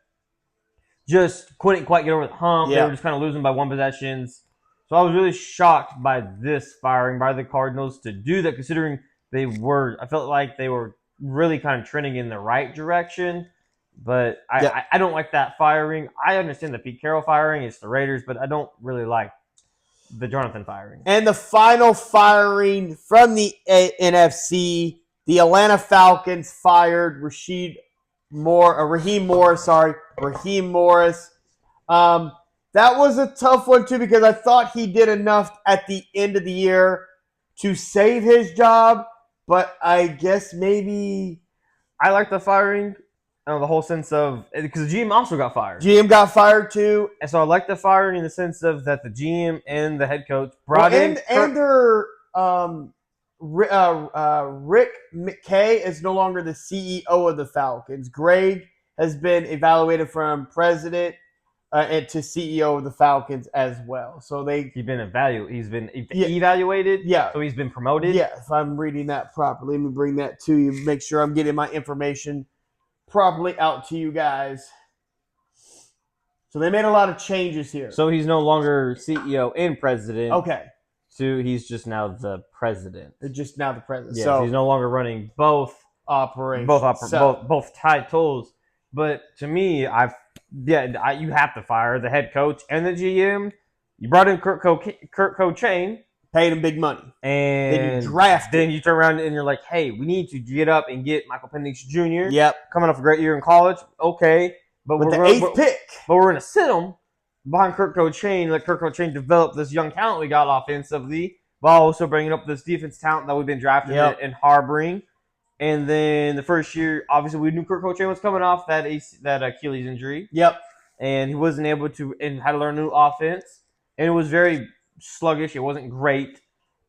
just couldn't quite get over the hump. Yeah. They were just kind of losing by one possessions. So I was really shocked by this firing by the Cardinals to do that, considering I felt like they were really kind of trending in the right direction. But I don't like that firing. I understand the Pete Carroll firing. It's the Raiders, but I don't really like the Jonathan firing. And the final firing from the NFC, the Atlanta Falcons fired Raheem Morris. That was a tough one, too, because I thought he did enough at the end of the year to save his job, but I guess maybe... I like the firing, the whole sense of... Because the GM also got fired. GM got fired, too. And so I like the firing in the sense of that the GM and the head coach brought in... And their... Rick McKay is no longer the CEO of the Falcons. Greg has been evaluated from president and to CEO of the Falcons as well. So he's been evaluated. Yeah. So he's been promoted. Yeah, if I'm reading that properly, let me bring that to you. Make sure I'm getting my information properly out to you guys. So they made a lot of changes here. So he's no longer CEO and president. Okay. So he's just now the president. Just now the president. Yeah, so he's no longer running both operations, both titles. But to me, you have to fire the head coach and the GM. You brought in Kurt Cochain, paid him big money, and then you draft. Then you turn around and you're like, "Hey, we need to get up and get Michael Penix Jr. Yep, coming off a great year in college. Okay, but with the 8th pick, but we're going to sit him behind Kurt Cochain. Let Kurt Cochain develop this young talent we got offensively, while also bringing up this defense talent that we've been drafting and harboring." And then the first year, obviously, we knew Kurt Cochain was coming off that Achilles injury. Yep. And he wasn't able to, and had to learn a new offense. And it was very sluggish. It wasn't great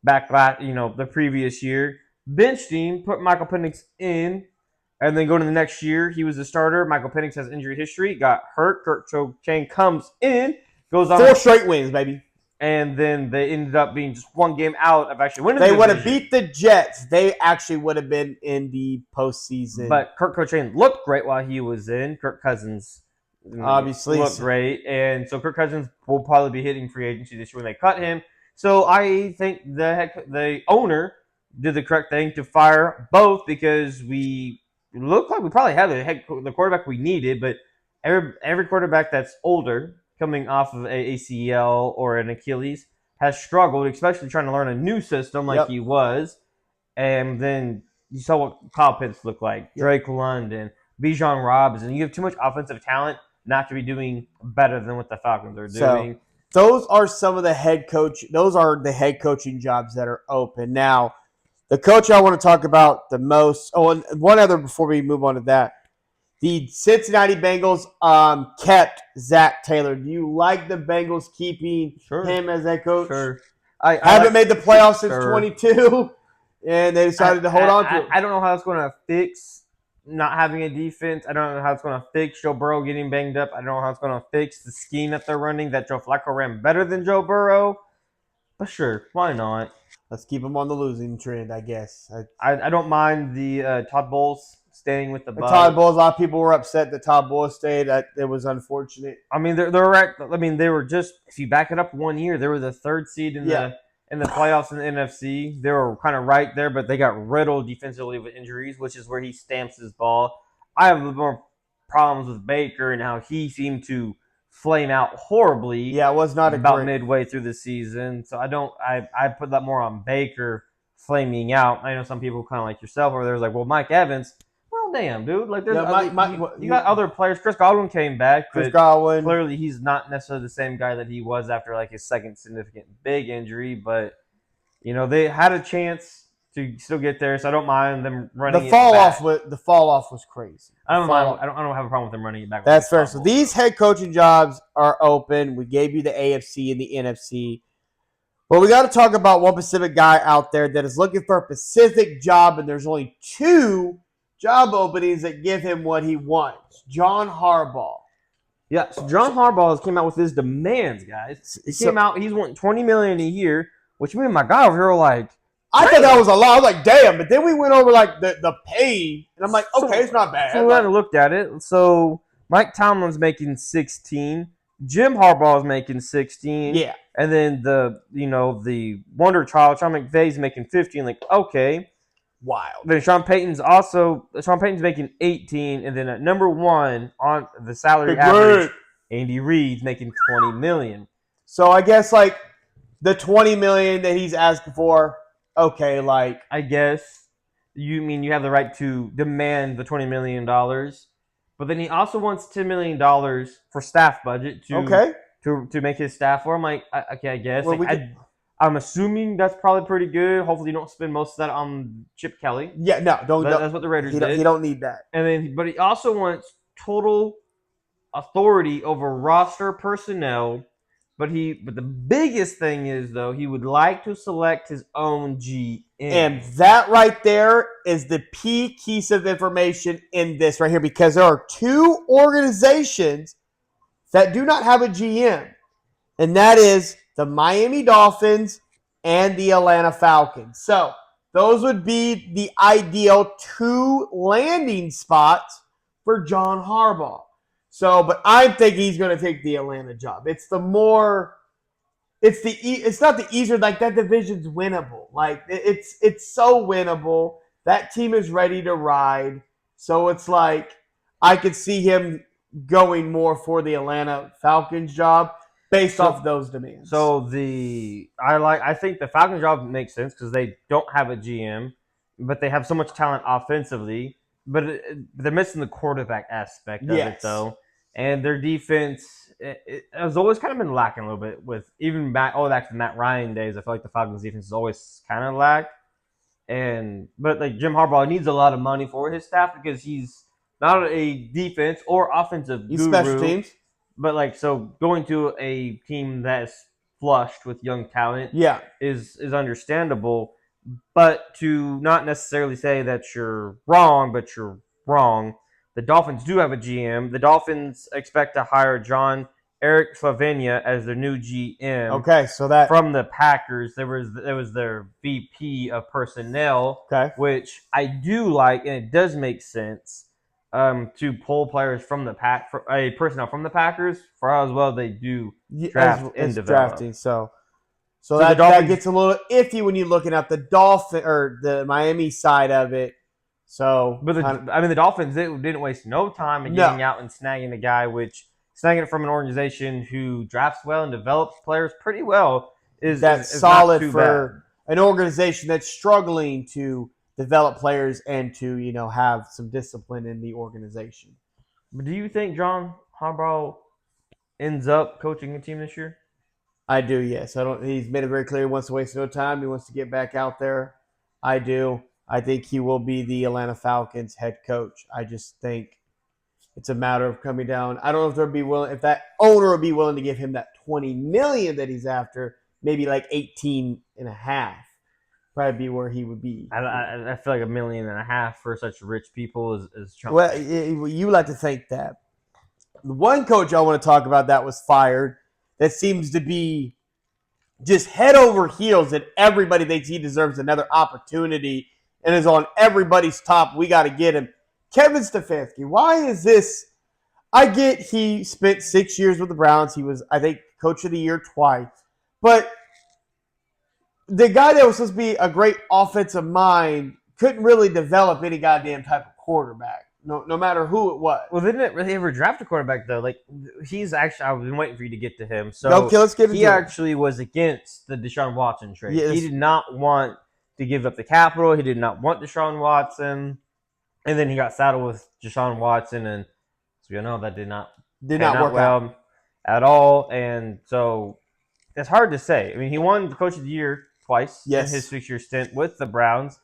back the previous year. Benched him, put Michael Penix in, and then go to the next year. He was the starter. Michael Penix has injury history, got hurt. Kurt Cochain comes in, goes on 4 straight wins, baby. And then they ended up being just one game out of actually winning. They would have beat the Jets. They actually would have been in the postseason. But Kurt Cochain looked great while he was in. Kirk Cousins obviously looked great. And so Kirk Cousins will probably be hitting free agency this year when they cut him. So I think the owner did the correct thing to fire both, because we looked like we probably had the quarterback we needed, but every quarterback that's older, coming off of a ACL or an Achilles, has struggled, especially trying to learn a new system like he was. And then you saw what Kyle Pitts looked like, Drake London, Bijan Robinson. You have too much offensive talent not to be doing better than what the Falcons are doing. So those are the head coaching jobs that are open. Now, the coach I want to talk about the most, and one other before we move on to that. The Cincinnati Bengals kept Zach Taylor. Do you like the Bengals keeping him as head coach? Sure. I haven't made the playoffs since 22, and they decided to hold on to him. I don't know how it's going to fix not having a defense. I don't know how it's going to fix Joe Burrow getting banged up. I don't know how it's going to fix the scheme that they're running, that Joe Flacco ran better than Joe Burrow. But sure, why not? Let's keep him on the losing trend, I guess. I don't mind the Todd Bowles staying with the Bucs. Todd Bowles, a lot of people were upset that Todd Bowles stayed. It was unfortunate. I mean, they're right. I mean, they were just, if you back it up 1 year, they were the 3rd seed in the playoffs in the NFC. They were kind of right there, but they got riddled defensively with injuries, which is where he stamps his ball. I have more problems with Baker and how he seemed to flame out horribly. Yeah, it was not about midway through the season. So I put that more on Baker flaming out. I know some people kind of like yourself, where they're like, well, Mike Evans. Well, damn, dude. Like, there's you got other players. Chris Godwin came back. Clearly, he's not necessarily the same guy that he was after like his second significant big injury. But they had a chance to still get there. So I don't mind them running The it fall back. off was crazy. I don't mind. I don't have a problem with them running it back. That's fair. So these head coaching jobs are open. We gave you the AFC and the NFC. But we got to talk about one specific guy out there that is looking for a specific job, and there's only 2 job openings that give him what he wants. John Harbaugh. Yeah, so John Harbaugh came out with his demands, guys. He came out, he's wanting $20 million a year, which me and my guy over here were like, I thought that was a lot. I was like, damn. But then we went over like the pay, and I'm like, okay, it's not bad. So we went and looked at it. So Mike Tomlin's making 16. Jim Harbaugh is making 16. Yeah. And then the wonder child, Sean McVay's making 15. Like, okay. Wild. Then Sean Payton's making 18. And then at number 1 on the salary average, Andy Reid's making $20 million. So I guess like the $20 million that he's asking for, okay, like I guess you mean you have the right to demand the $20 million. But then he also wants $10 million for staff budget to make his staff for. I'm like, okay, I guess. Well, I'm assuming that's probably pretty good. Hopefully, you don't spend most of that on Chip Kelly. Yeah, no, don't. That's what the Raiders did. He don't need that. And then, but he also wants total authority over roster personnel. But the biggest thing is though he would like to select his own GM. And that right there is the piece of information in this right here, because there are 2 organizations that do not have a GM, and that is the Miami Dolphins and the Atlanta Falcons. So those would be the ideal 2 landing spots for John Harbaugh. So, but I think he's going to take the Atlanta job. It's not the easier, like that division's winnable. Like it's so winnable. That team is ready to ride. So it's like I could see him going more for the Atlanta Falcons job based off those demands. So I think the Falcons job makes sense because they don't have a GM, but they have so much talent offensively. But they're missing the quarterback aspect of it though. And their defense, it has always kind of been lacking a little bit with even back to the Matt Ryan days. I feel like the Falcons defense has always kind of lacked. But like Jim Harbaugh needs a lot of money for his staff because he's not a defense or offensive guru. Special teams. But so going to a team that's flushed with young talent is understandable. But to not necessarily say that you're wrong, but you're wrong. The Dolphins do have a GM. The Dolphins expect to hire Eric Slovenia as their new GM. Okay, so that from the Packers, there was their VP of personnel, which I do like, and it does make sense to pull players from the personnel from the Packers for as well they do draft and develop. Drafting. So that gets a little iffy when you're looking at the Dolphin or the Miami side of it. So, but the Dolphins didn't waste no time in getting out and snagging a guy, snagging it from an organization who drafts well and develops players pretty well is solid for an organization that's struggling to develop players and to have some discipline in the organization. But do you think John Harbaugh ends up coaching a team this year? I do, yes. He's made it very clear he wants to waste no time. He wants to get back out there. I do. I think he will be the Atlanta Falcons head coach. I just think it's a matter of coming down. I don't know if that owner would be willing to give him that $20 million that he's after, maybe like 18 and a half. Probably be where he would be. I feel like $1.5 million for such rich people is chunky. Well, you like to think that. The one coach I want to talk about that was fired that seems to be just head over heels that everybody thinks he deserves another opportunity and is on everybody's top. We got to get him. Kevin Stefanski. Why is this? I get he spent 6 years with the Browns. He was, I think, coach of the year twice. But the guy that was supposed to be a great offensive mind couldn't really develop any goddamn type of quarterback, no matter who it was. Well, they didn't really ever draft a quarterback, though. Like, he's actually, I've been waiting for you to get to him. So okay, let's get into he actually was against the Deshaun Watson trade. Yes. He did not want to give up the capital. He did not want Deshaun Watson. And then he got saddled with Deshaun Watson, and so you know that did not work well at all. And so it's hard to say. I mean, he won the Coach of the Year twice in his 6-year stint with the Browns.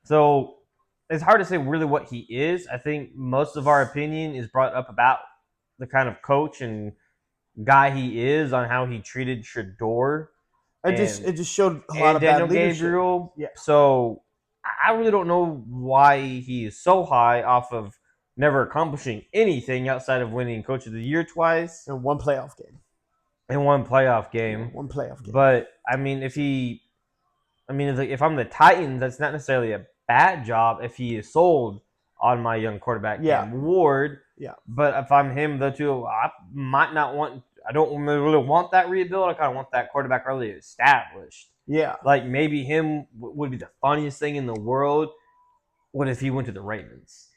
So it's hard to say really what he is. I think most of our opinion is brought up about the kind of coach and guy he is on how he treated Shador It just showed a lot and of bad Daniel leadership. Gabriel. Yeah. So I really don't know why he is so high off of never accomplishing anything outside of winning Coach of the Year twice And one playoff game. and one playoff game. One playoff game. But I mean, if I'm the Titans, that's not necessarily a bad job if he is sold on my young quarterback, Cam Ward. Yeah. But if I'm him, though, too, I might not want. I don't really want that rebuild. I kind of want that quarterback already established. Yeah. Like maybe him would be the funniest thing in the world. What if he went to the Ravens?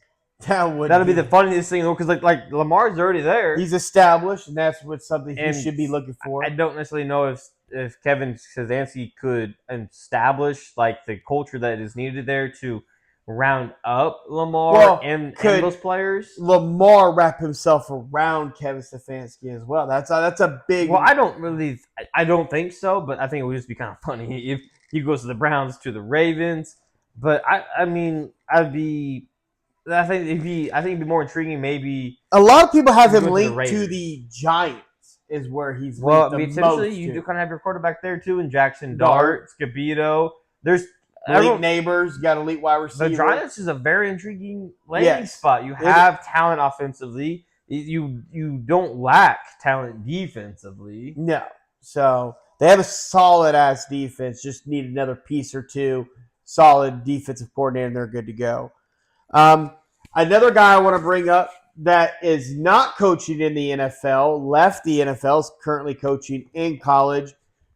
That'd be the funniest thing, though, because like Lamar's already there. He's established, and that's what something he should be looking for. I don't necessarily know if Kevin Stefanski could establish like the culture that is needed there to round up Lamar and those players. Lamar wrap himself around Kevin Stefanski as well. That's a big. Well, I don't think so, but I think it would just be kind of funny if he goes to the Browns to the Ravens. But I think it'd be more intriguing. Maybe a lot of people have him linked to the Giants. Is where he's essentially you do kind of have your quarterback there too, in Jackson Dart, Scabito. There's elite neighbors, got elite wide receiver. The Giants is a very intriguing landing spot. You have talent offensively. You don't lack talent defensively. No. So they have a solid ass defense. Just need another piece or two. Solid defensive coordinator, and they're good to go. Another guy I want to bring up that is not coaching in the NFL, left the NFL, is currently coaching in college.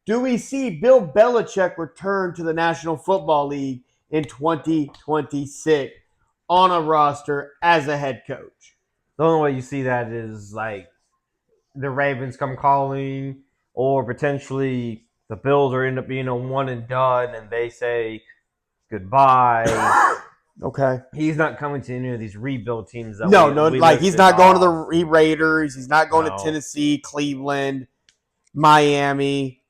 Do we see Bill Belichick return to the National Football League in 2026 on a roster as a head coach? The only way you see that is like the Ravens come calling, or potentially the Bills end up being a one and done, and they say goodbye. Okay. He's not coming to any of these rebuild teams. He's not going to the Raiders. He's not going to Tennessee, Cleveland, Miami.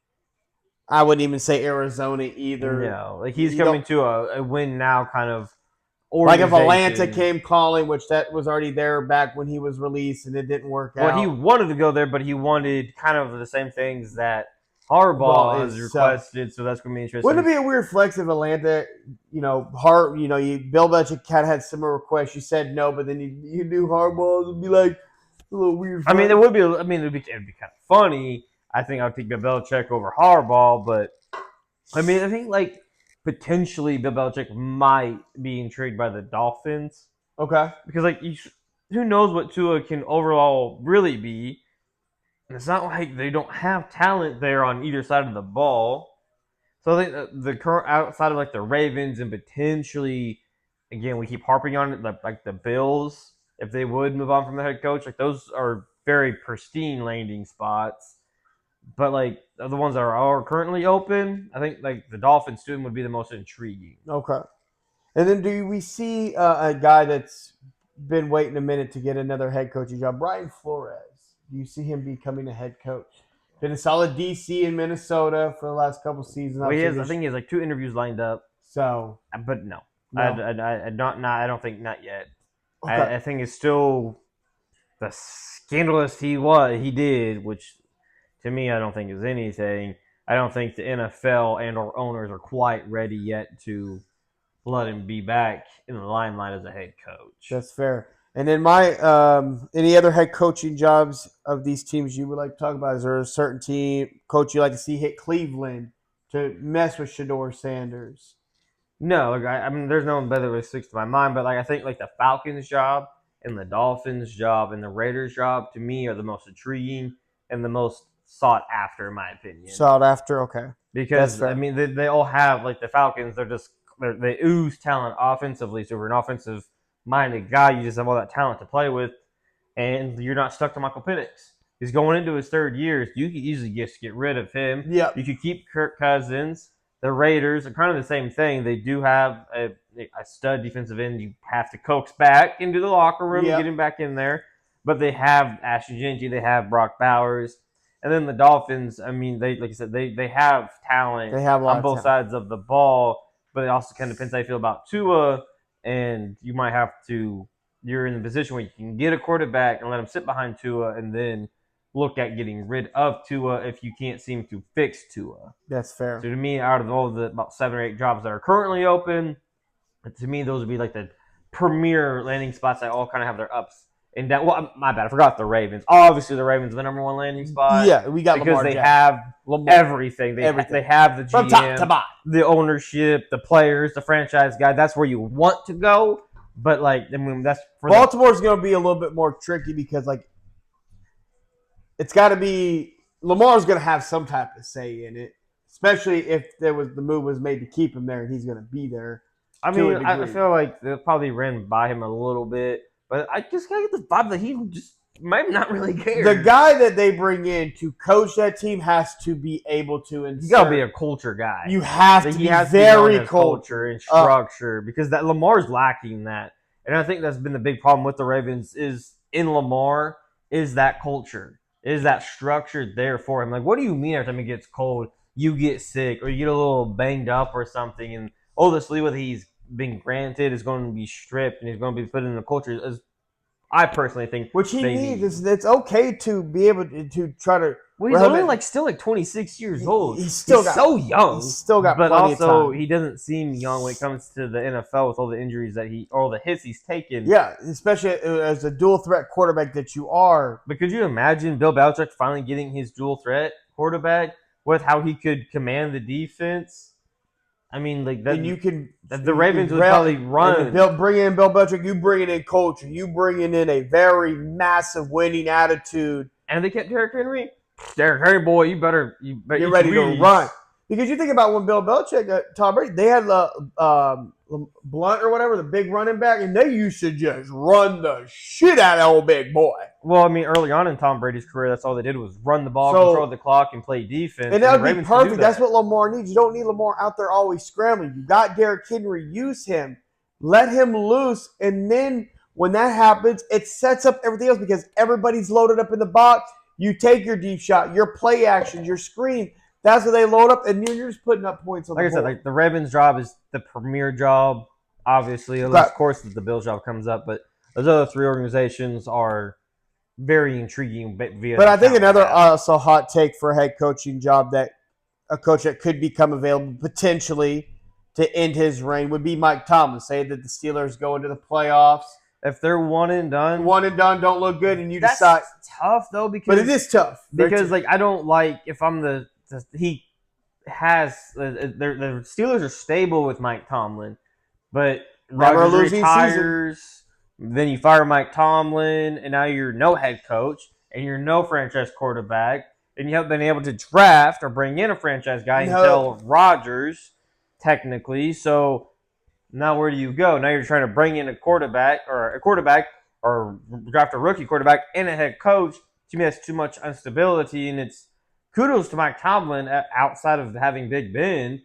I wouldn't even say Arizona either. No, like he's coming to a win now kind of like if Atlanta came calling, which that was already there back when he was released and it didn't work out. Well, he wanted to go there, but he wanted kind of the same things that Harbaugh has requested, so that's going to be interesting. Wouldn't it be a weird flex if Atlanta, Bill Belichick had similar requests. You said no, but then you knew Harbaugh would be like a little weird. I mean, it would be. It'd be kind of funny. I think I would take Bill Belichick over Harbaugh, but I mean, I think like potentially Bill Belichick might be intrigued by the Dolphins. Okay, because like who knows what Tua can overall really be. It's not like they don't have talent there on either side of the ball. So I think the current outside of like the Ravens and potentially, again, we keep harping on it, like the Bills, if they would move on from the head coach, like those are very pristine landing spots. But like the ones that are currently open, I think like the Dolphins student would be the most intriguing. Okay. And then do we see a guy that's been waiting a minute to get another head coaching job, Brian Flores? Do you see him becoming a head coach? Been a solid DC in Minnesota for the last couple seasons. Well, I think he has like 2 interviews lined up. So, but no. I don't think not yet. Okay. I think it's still the scandalous he did, which to me I don't think is anything. I don't think the NFL and or owners are quite ready yet to let him be back in the limelight as a head coach. That's fair. And then any other head coaching jobs of these teams you would like to talk about? Is there a certain team coach you like to see hit Cleveland to mess with Shador Sanders? No, I mean there's no one better that sticks to my mind, but like I think like the Falcons job and the Dolphins job and the Raiders job to me are the most intriguing and the most sought after, in my opinion. Sought after, okay. Because I mean they all have like the Falcons, they ooze talent offensively. So if you're an offensive minded guy, you just have all that talent to play with, and you're not stuck to Michael Penix. He's going into his 3rd year. You could easily just get rid of him. Yeah. You could keep Kirk Cousins. The Raiders are kind of the same thing. They do have a stud defensive end. You have to coax back into the locker room and get him back in there. But they have Ashton Genty. They have Brock Bowers. And then the Dolphins, I mean, like I said, they have talent on both sides of the ball. but it also kind of depends how you feel about Tua, and you might have to. You're in a position where you can get a quarterback and let him sit behind Tua, and then look at getting rid of Tua if you can't seem to fix Tua. That's fair. So to me, out of all the about 7 or 8 jobs that are currently open, to me those would be like the premier landing spots that all kind of have their ups and downs. Well, my bad, I forgot the Ravens. Obviously, the Ravens are the number one landing spot. Yeah, we got because Lamar they Jackson. have Lamar. everything. They have the GM, from top to bottom, the ownership, the players, the franchise guy. That's where you want to go. But like, I mean, that's for Baltimore's going to be a little bit more tricky because like it's got to be Lamar's going to have some type of say in it, especially if the move was made to keep him there and he's going to be there. I mean, I feel like they probably ran by him a little bit, but I just got to get the vibe that he just might not really care. The guy that they bring in to coach that team has to be able to insert. You got to be a culture guy. You have to be very culture and structure because that Lamar's lacking that. And I think that's been the big problem with the Ravens is in Lamar is that culture. Is that structure there for him? Like, what do you mean every time it gets cold, you get sick or you get a little banged up or something? And this leave what he's been granted is going to be stripped and he's going to be put in the culture. As I personally think, which he needs. It's okay to be able to try to. Well, he's only still 26 years old. He's so young. He's still got but plenty of time. He doesn't seem young when it comes to the NFL with all the injuries all the hits he's taken. Yeah, especially as a dual threat quarterback that you are. But could you imagine Bill Belichick finally getting his dual threat quarterback with how he could command the defense? I mean, like that. And you can. The Ravens would probably run. Bring in Bill Belichick. You bringing in culture. You bringing in a very massive winning attitude. And they kept Derrick Henry. Derrick Henry, boy, you better get ready to run. Because you think about when Bill Belichick, Tom Brady, they had Blunt or whatever, the big running back, and they used to just run the shit out of old big boy. Well, I mean, early on in Tom Brady's career, that's all they did was run the ball, control the clock, and play defense. And that would be perfect. That's what Lamar needs. You don't need Lamar out there always scrambling. You got Derrick Henry. Use him. Let him loose. And then when that happens, it sets up everything else because everybody's loaded up in the box. You take your deep shot, your play actions, your screen. That's what they load up, and you're just putting up points on the board. Like I said, the Ravens' job is the premier job, obviously. Unless, of course, the Bills' job comes up. But those other 3 organizations are very intriguing. But I think another also hot take for a head coaching job that a coach that could become available potentially to end his reign would be Mike Tomlin. Say that the Steelers go into the playoffs. If they're one and done, don't look good, and you decide. That's tough though, because but it is tough because I don't like if I'm the Steelers are stable with Mike Tomlin, but Rodgers retires, then you fire Mike Tomlin, and now you're no head coach and you're no franchise quarterback, and you haven't been able to draft or bring in a franchise guy until Rodgers, technically. So. Now where do you go? Now you're trying to bring in a quarterback or draft a rookie quarterback and a head coach. To me, that's too much instability, and it's kudos to Mike Tomlin outside of having Big Ben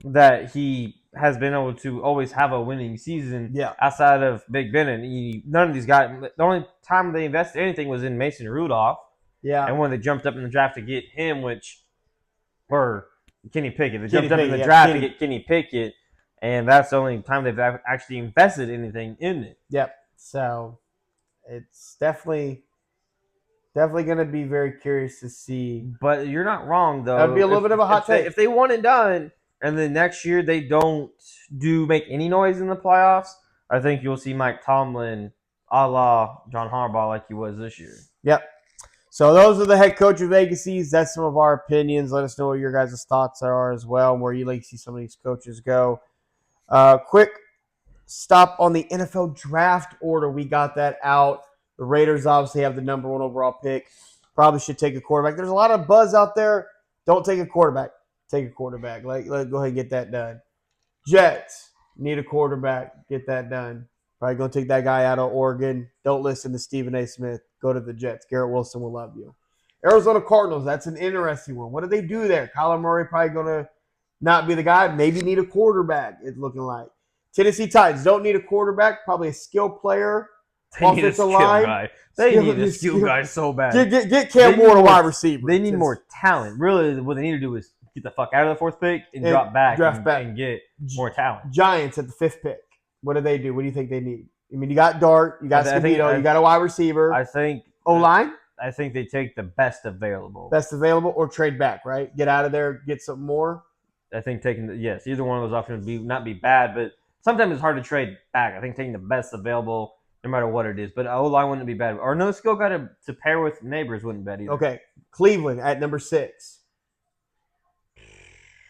that he has been able to always have a winning season outside of Big Ben. And none of these guys, the only time they invested anything was in Mason Rudolph. Yeah. And when they jumped up in the draft to get him, or Kenny Pickett. They jumped up in the draft to get Kenny Pickett. And that's the only time they've actually invested anything in it. Yep. So it's definitely going to be very curious to see. But you're not wrong, though. That'd be a little bit of a hot take. If they won and done, and then next year they don't make any noise in the playoffs, I think you'll see Mike Tomlin a la John Harbaugh like he was this year. Yep. So those are the head coach vacancies. That's some of our opinions. Let us know what your guys' thoughts are as well, and where you like to see some of these coaches go. Quick stop on the NFL draft order. We got that out. The Raiders obviously have the number 1 overall pick. Probably should take a quarterback. There's a lot of buzz out there. Don't take a quarterback. Take a quarterback. Let's go ahead and get that done. Jets need a quarterback. Get that done. Probably going to take that guy out of Oregon. Don't listen to Stephen A. Smith. Go to the Jets. Garrett Wilson will love you. Arizona Cardinals. That's an interesting one. What do they do there? Kyler Murray probably going to not be the guy. Maybe need a quarterback, it's looking like. Tennessee Titans don't need a quarterback. Probably a skill player. They need a skill guy. They need a skill guy so bad. Get Cam Ward a wide receiver. They need more talent. Really, what they need to do is get the fuck out of the 4th pick and drop back and get more talent. Giants at the 5th pick. What do they do? What do you think they need? I mean, you got Dart, you got Scavino, you got a wide receiver. I think O-line? I think they take the best available. Best available or trade back, right? Get out of there, get something more. I think yes, either one of those options would not be bad, but sometimes it's hard to trade back. I think taking the best available, no matter what it is. But O-line wouldn't be bad. Or no skill guy to pair with neighbors wouldn't be bad either. Okay. Cleveland at number 6.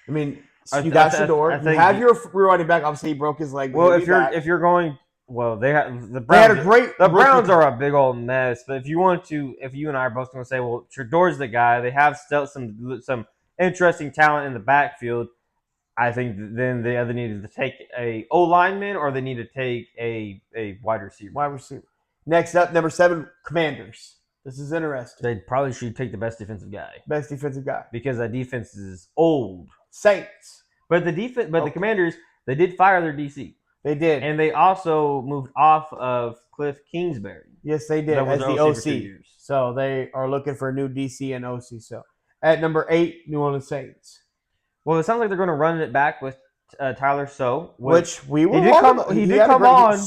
I mean, you got Shador. You have your running back. Obviously, he broke his leg. Well, if you're going, well, the Browns are a big old mess. But if you and I are both going to say, well, Shador's the guy. They have still some interesting talent in the backfield. I think then they either need to take a O-lineman or they need to take a wide receiver. Next up, number 7, Commanders. This is interesting. They probably should take the best defensive guy. Because that defense is old. Saints. But the Commanders, they did fire their DC. They did. And they also moved off of Cliff Kingsbury. Yes, they did. As the OC. So they are looking for a new DC and OC. So at number 8, New Orleans Saints. Well, it sounds like they're going to run it back with Tyler So. Which we will. He did come on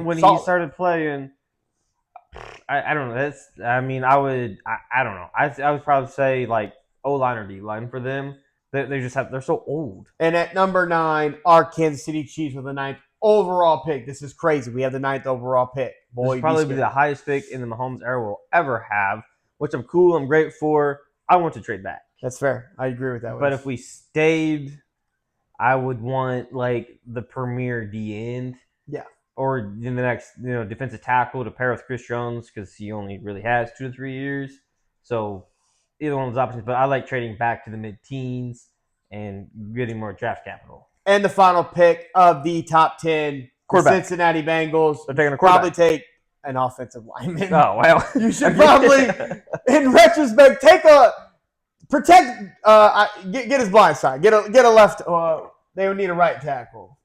when he started playing. I don't know. I don't know. I would probably say like O-line or D-line for them. They're so old. And at number 9, our Kansas City Chiefs with the 9th overall pick. This is crazy. We have the 9th overall pick. Boy, this probably be the highest pick in the Mahomes era we'll ever have, which I'm cool. I'm great for. I want to trade back. That's fair. I agree with that. But if we stayed, I would want like the premier D end. Yeah. Or in the next, defensive tackle to pair with Chris Jones because he only really has 2 to 3 years. So either one of those options. But I like trading back to the mid-teens and getting more draft capital. And the final pick of the top 10, Cincinnati Bengals. They're taking a quarterback. Probably take an offensive lineman. Oh, well. You should probably, in retrospect, get his blind side. Get a left. They would need a right tackle.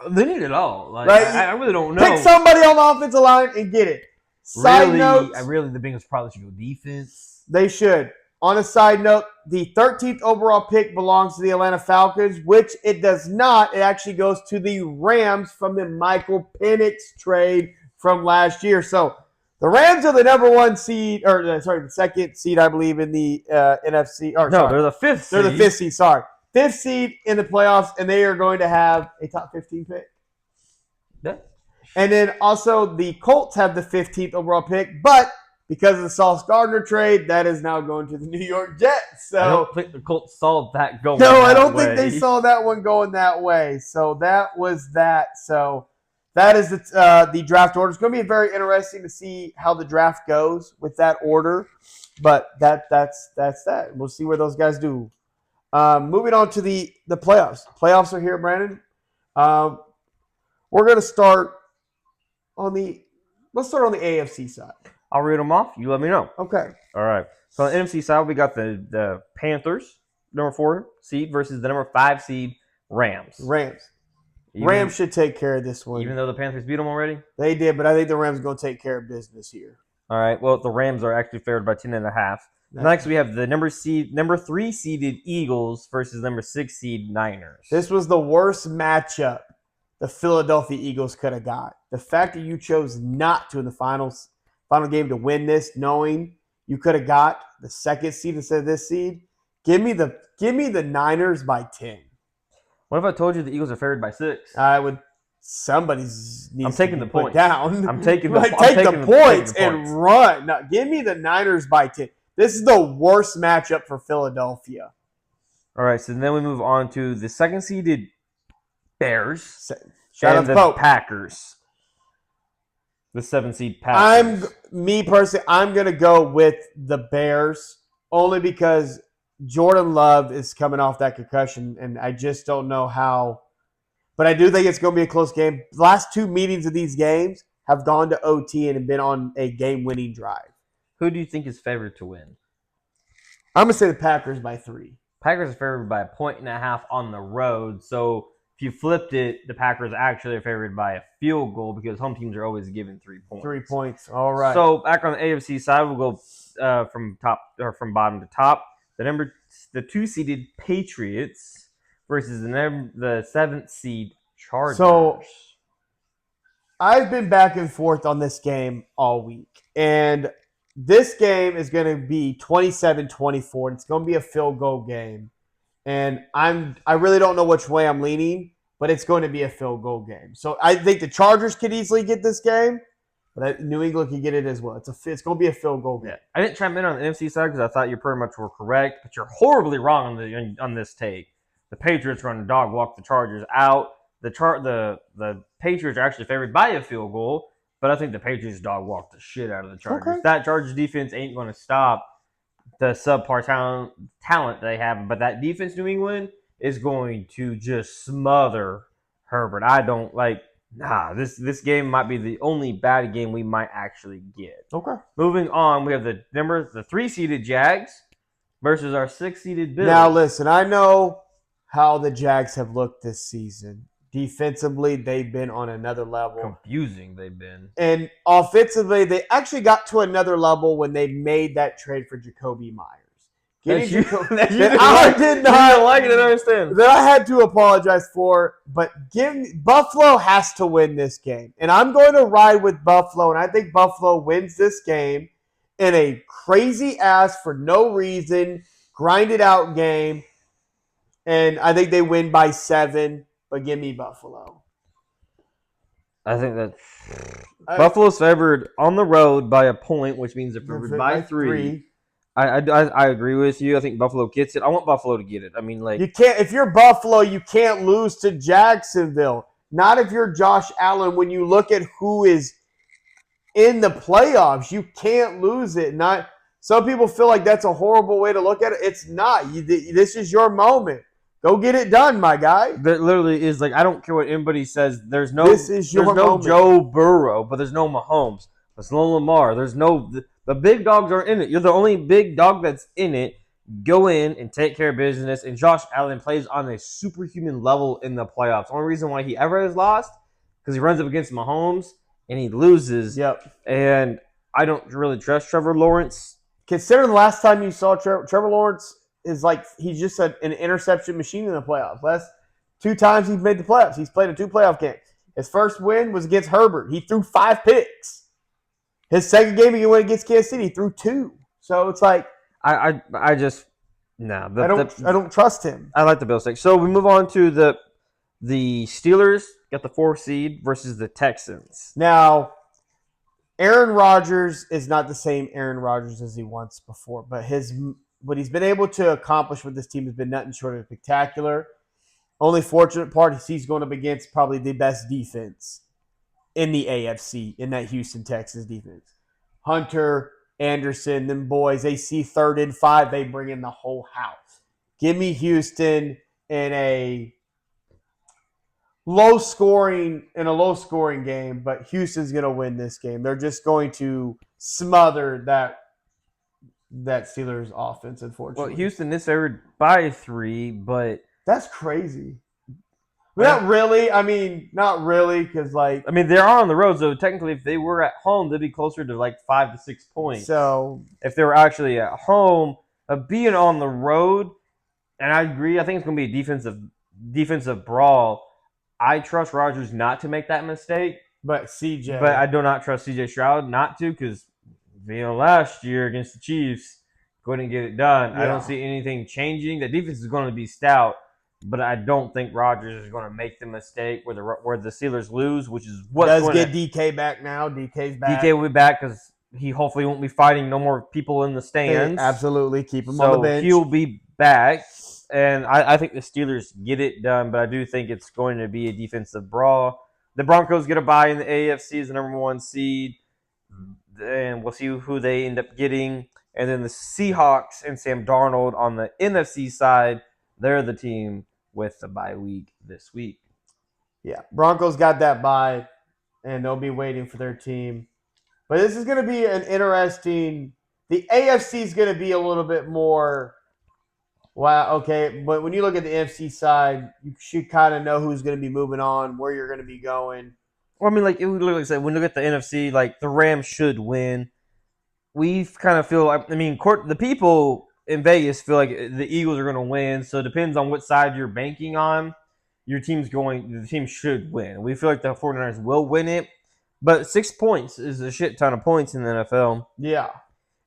They need it all. Like, right? I really don't know. Pick somebody on the offensive line and get it. Side note. The Bengals probably should go defense. They should. On a side note, the 13th overall pick belongs to the Atlanta Falcons, which it does not. It actually goes to the Rams from the Michael Penix trade from last year. So the Rams are the number 1 seed, the 2nd seed, I believe, in the NFC. They're the 5th seed. They're the 5th seed, sorry. 5th seed in the playoffs, and they are going to have a top 15 pick. Yeah. And then also the Colts have the 15th overall pick, but because of the Sauce Gardner trade, that is now going to the New York Jets. So I don't think the Colts saw that going. No, I don't think they saw that one going that way. So that was that. So that is the draft order. It's going to be very interesting to see how the draft goes with that order. But that's that. We'll see where those guys do. Moving on to the playoffs. Playoffs are here, Brandon. We're going to start on the AFC side. I'll read them off. You let me know. Okay. All right. So on the NFC side, we got the Panthers, number 4 seed, versus the number 5 seed Rams. Rams should take care of this one. Even though the Panthers beat them already? They did, but I think the Rams are going to take care of business here. All right. Well, the Rams are actually favored by 10.5. Next, we have the number 3 seeded Eagles versus number 6 seed Niners. This was the worst matchup the Philadelphia Eagles could have got. The fact that you chose not to in the final game to win this, knowing you could have got the 2nd seed instead of this seed, give me the Niners by 10. What if I told you the Eagles are favored by 6? I would. Somebody's needs. I'm taking to the points down. I'm taking the take the points and run. Now, give me the Niners by 10. This is the worst matchup for Philadelphia. All right, so then we move on to the 2nd seeded Bears. Shout out to Pope. Packers. The 7 seed Packers. I'm going to go with the Bears only because Jordan Love is coming off that concussion, and I just don't know how. But I do think it's going to be a close game. The last 2 meetings of these games have gone to OT and have been on a game-winning drive. Who do you think is favored to win? I'm going to say the Packers by 3. Packers are favored by 1.5 on the road. So if you flipped it, the Packers actually are favored by a field goal because home teams are always given 3 points. 3 points. All right. So back on the AFC side, we'll go from bottom to top. The number the 2-seeded Patriots versus the 7th seed Chargers. So I've been back and forth on this game all week. And this game is going to be 27-24. And it's going to be a field goal game. And I really don't know which way I'm leaning, but it's going to be a field goal game. So I think the Chargers could easily get this game, but New England can get it as well. It's going to be a field goal game. Yeah. I didn't chime in on the NFC side because I thought you pretty much were correct, but you're horribly wrong on this take. The Patriots are going to dog walk the Chargers out. The Patriots are actually favored by a field goal, but I think the Patriots dog walk the shit out of the Chargers. Okay. That Chargers defense ain't going to stop the subpar talent they have, but that defense, New England, is going to just smother Herbert. I don't like. This game might be the only bad game we might actually get. Okay. Moving on, we have the 3-seeded Jags versus our 6-seeded Bills. Now listen, I know how the Jags have looked this season. Defensively, they've been on another level. Confusing they've been. And offensively, they actually got to another level when they made that trade for Jacoby Myers. I did not like it. I understand. That I had to apologize for, but Buffalo has to win this game. And I'm going to ride with Buffalo, and I think Buffalo wins this game in a crazy-ass, for no reason, grinded-out game. And I think they win by 7, but give me Buffalo. I think that Buffalo's favored on the road by a point, which means they're favored by 3. I agree with you. I think Buffalo gets it. I want Buffalo to get it. I mean, like, you can't. If you're Buffalo, you can't lose to Jacksonville. Not if you're Josh Allen. When you look at who is in the playoffs, you can't lose it. Not some people feel like that's a horrible way to look at it. It's not. This is your moment. Go get it done, my guy. That literally is like, I don't care what anybody says. There's no moment. Joe Burrow, but there's no Mahomes. There's no Lamar. There's no the big dogs are in it. You're the only big dog that's in it. Go in and take care of business. And Josh Allen plays on a superhuman level in the playoffs. The only reason why he ever has lost because he runs up against Mahomes and he loses. Yep. And I don't really trust Trevor Lawrence. Considering the last time you saw Trevor Lawrence is like he's just an interception machine in the playoffs. Last 2 times he's made the playoffs. He's played in 2 playoff games. His first win was against Herbert. He threw 5 picks. His second game he went against Kansas City, he threw 2. So it's like I just no. I don't trust him. I like the Bills take. So we move on to the Steelers got the 4th seed versus the Texans. Now, Aaron Rodgers is not the same Aaron Rodgers as he once before, but what he's been able to accomplish with this team has been nothing short of spectacular. Only fortunate part is he's going up against probably the best defense in the AFC, in that Houston, Texas defense. Hunter, Anderson, them boys, they see 3rd and 5, they bring in the whole house. Give me Houston in a low scoring game, but Houston's going to win this game. They're just going to smother that Steelers offense, unfortunately. Well, Houston is favored by 3, but that's crazy. Not really. I mean, not really, because they're on the road, so technically, if they were at home, they'd be closer to like 5 to 6 points. So if they were actually at home, being on the road, and I agree, I think it's going to be a defensive brawl. I trust Rodgers not to make that mistake, but I do not trust CJ Stroud not to, because last year against the Chiefs, couldn't get it done. Yeah. I don't see anything changing. The defense is going to be stout. But I don't think Rodgers is going to make the mistake where the Steelers lose, which is what does get DK back now. DK's back. DK will be back because he hopefully won't be fighting no more people in the stands. Absolutely, keep him on the bench. He'll be back, and I think the Steelers get it done. But I do think it's going to be a defensive brawl. The Broncos get a bye in the AFC as the number 1 seed, and we'll see who they end up getting. And then the Seahawks and Sam Darnold on the NFC side, they're the team with the bye week this week. Yeah, Broncos got that bye, and they'll be waiting for their team. But this is going to be an interesting – the AFC is going to be a little bit more – wow, okay. But when you look at the NFC side, you should kind of know who's going to be moving on, where you're going to be going. Well, I mean, like I said, when you look at the NFC, like the Rams should win. We kind of feel – the people in Vegas feel like the Eagles are going to win. So it depends on what side you're banking on. The team should win. We feel like the 49ers will win it. But 6 points is a shit ton of points in the NFL. Yeah.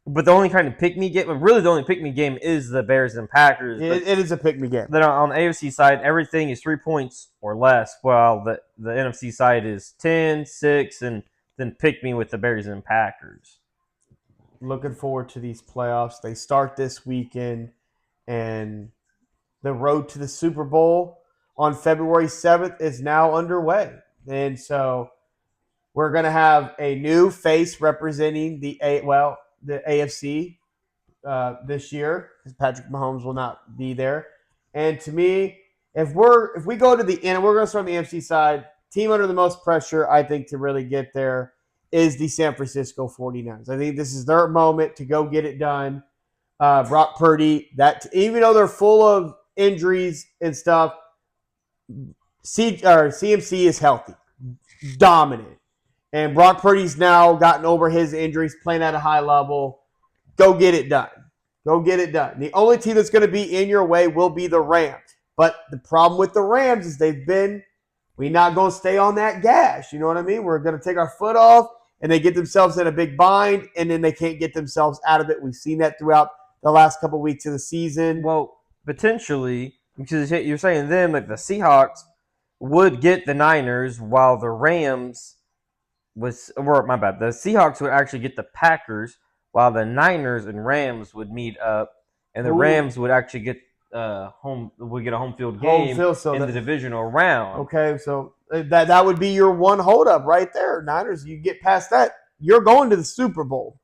But the only kind of pick-me game, really the only pick-me game is the Bears and Packers. It is a pick-me game. Then on the AFC side, everything is 3 points or less, while the NFC side is 10, 6, and then pick-me with the Bears and Packers. Looking forward to these playoffs. They start this weekend, and the road to the Super Bowl on February 7th is now underway. And so we're going to have a new face representing the AFC this year, because Patrick Mahomes will not be there. And to me, if we go to the end, we're going to start on the NFC side. Team under the most pressure, I think, to really get there is the San Francisco 49ers. I think this is their moment to go get it done. Brock Purdy, that even though they're full of injuries and stuff, CMC is healthy, dominant. And Brock Purdy's now gotten over his injuries, playing at a high level. Go get it done. Go get it done. The only team that's going to be in your way will be the Rams. But the problem with the Rams is we're not going to stay on that gas. You know what I mean? We're going to take our foot off, and they get themselves in a big bind, and then they can't get themselves out of it. We've seen that throughout the last couple of weeks of the season. Well, potentially, because you're saying them, like the Seahawks would get the Niners, while the Rams the Seahawks would actually get the Packers, while the Niners and Rams would meet up, and the Rams would actually get a home field game in the divisional round. Okay, so that would be your one holdup right there. Niners, you get past that, you're going to the Super Bowl.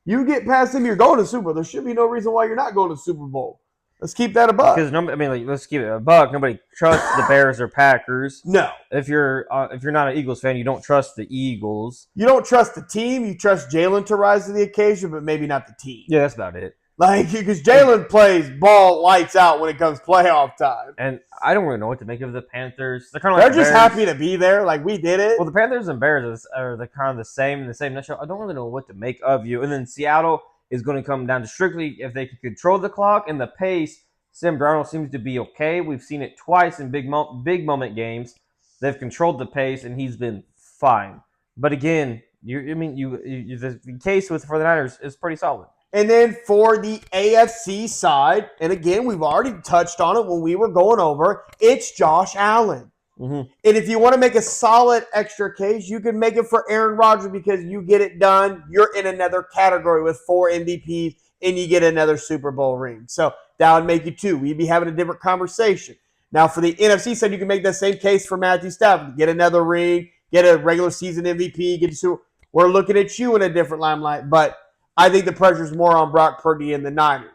You get past them, you're going to the Super Bowl. There should be no reason why you're not going to the Super Bowl. Let's keep that a buck. Because let's keep it a buck. Nobody trusts the Bears or Packers. No. If you're not an Eagles fan, you don't trust the Eagles. You don't trust the team. You trust Jalen to rise to the occasion, but maybe not the team. Yeah, that's about it. Because Jalen plays ball lights out when it comes playoff time. And I don't really know what to make of the Panthers. They're kind of just happy to be there. Like, we did it. Well, the Panthers and Bears are kind of the same in the same nutshell. I don't really know what to make of you. And then Seattle is going to come down to strictly if they can control the clock and the pace. Sam Darnold seems to be okay. We've seen it twice in big moment games. They've controlled the pace, and he's been fine. But again, the case for the Niners is pretty solid. And then for the AFC side, and again, we've already touched on it when we were going over, it's Josh Allen. Mm-hmm. And if you want to make a solid extra case, you can make it for Aaron Rodgers because you get it done. You're in another category with 4 MVPs, and you get another Super Bowl ring. So that would make you 2. We'd be having a different conversation. Now, for the NFC side, you can make that same case for Matthew Stafford. Get another ring, get a regular season MVP, we're looking at you in a different limelight. But I think the pressure is more on Brock Purdy and the Niners.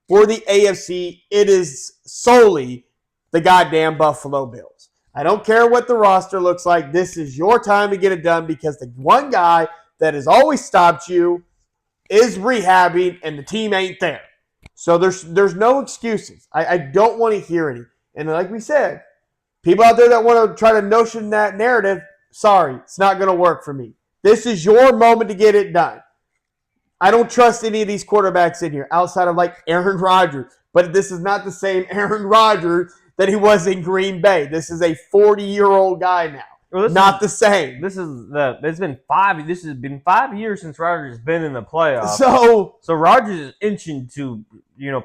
For the AFC, it is solely the goddamn Buffalo Bills. I don't care what the roster looks like. This is your time to get it done because the one guy that has always stopped you is rehabbing and the team ain't there. So there's no excuses. I don't want to hear any. And like we said, people out there that want to try to notion that narrative, sorry, it's not going to work for me. This is your moment to get it done. I don't trust any of these quarterbacks in here outside of like Aaron Rodgers. But this is not the same Aaron Rodgers that he was in Green Bay. This is a 40-year-old guy now. Well, not the same. This has been 5 years since Rodgers has been in the playoffs. So Rodgers is inching to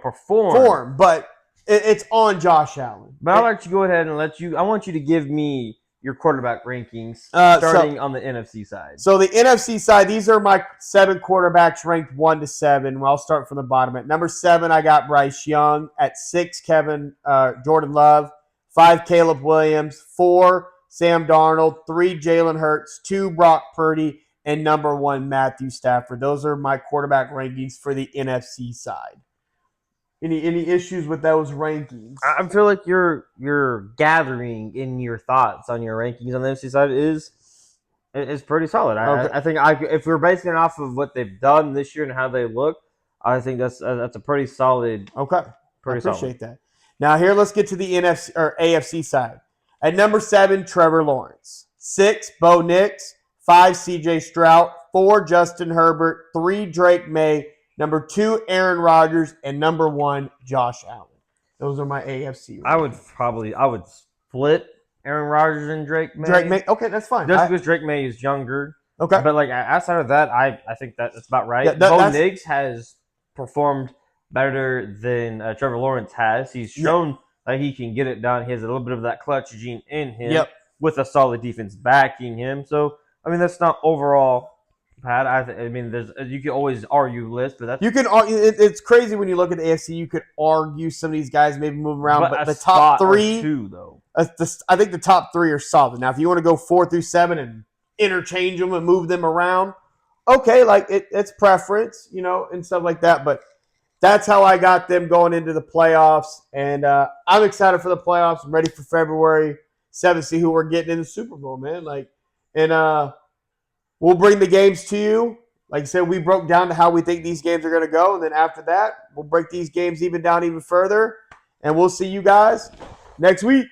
perform. But it's on Josh Allen. But I'll let you go ahead and I want you to give me your quarterback rankings starting on the NFC side. So the NFC side, these are my 7 quarterbacks ranked 1 to 7. Well, I'll start from the bottom. At number 7, I got Bryce Young. At 6, Jordan Love. 5, Caleb Williams. 4, Sam Darnold. 3, Jalen Hurts. 2, Brock Purdy. And number 1, Matthew Stafford. Those are my quarterback rankings for the NFC side. Any issues with those rankings? I feel like you're gathering in your thoughts on your rankings on the NFC side is pretty solid. Okay. I think if we're basing it off of what they've done this year and how they look, I think that's a pretty solid. Okay, I appreciate that. Now here, let's get to the NFC or AFC side. At number 7, Trevor Lawrence. 6, Bo Nix. 5, C.J. Stroud. 4, Justin Herbert. 3, Drake May. number 2, Aaron Rodgers, and number 1, Josh Allen. Those are my AFC. I would split Aaron Rodgers and Drake May. Drake May. Okay, that's fine. Just because Drake May is younger. Okay. But like outside of that, I think that's about right. Yeah, Bo Nix has performed better than Trevor Lawrence has. He's shown that he can get it done. He has a little bit of that clutch gene in him with a solid defense backing him. So, I mean, that's not overall bad. I mean, you can always argue list, but that's... You can argue. It's crazy when you look at the AFC. You could argue some of these guys maybe move around, but the top 3... though. I think the top 3 are solid. Now, if you want to go 4 through 7 and interchange them and move them around, okay, like it's preference, and stuff like that. But that's how I got them going into the playoffs, and I'm excited for the playoffs. I'm ready for February 7th, see who we're getting in the Super Bowl, man. We'll bring the games to you. Like I said, we broke down to how we think these games are going to go, and then after that, we'll break these games even down even further, and we'll see you guys next week.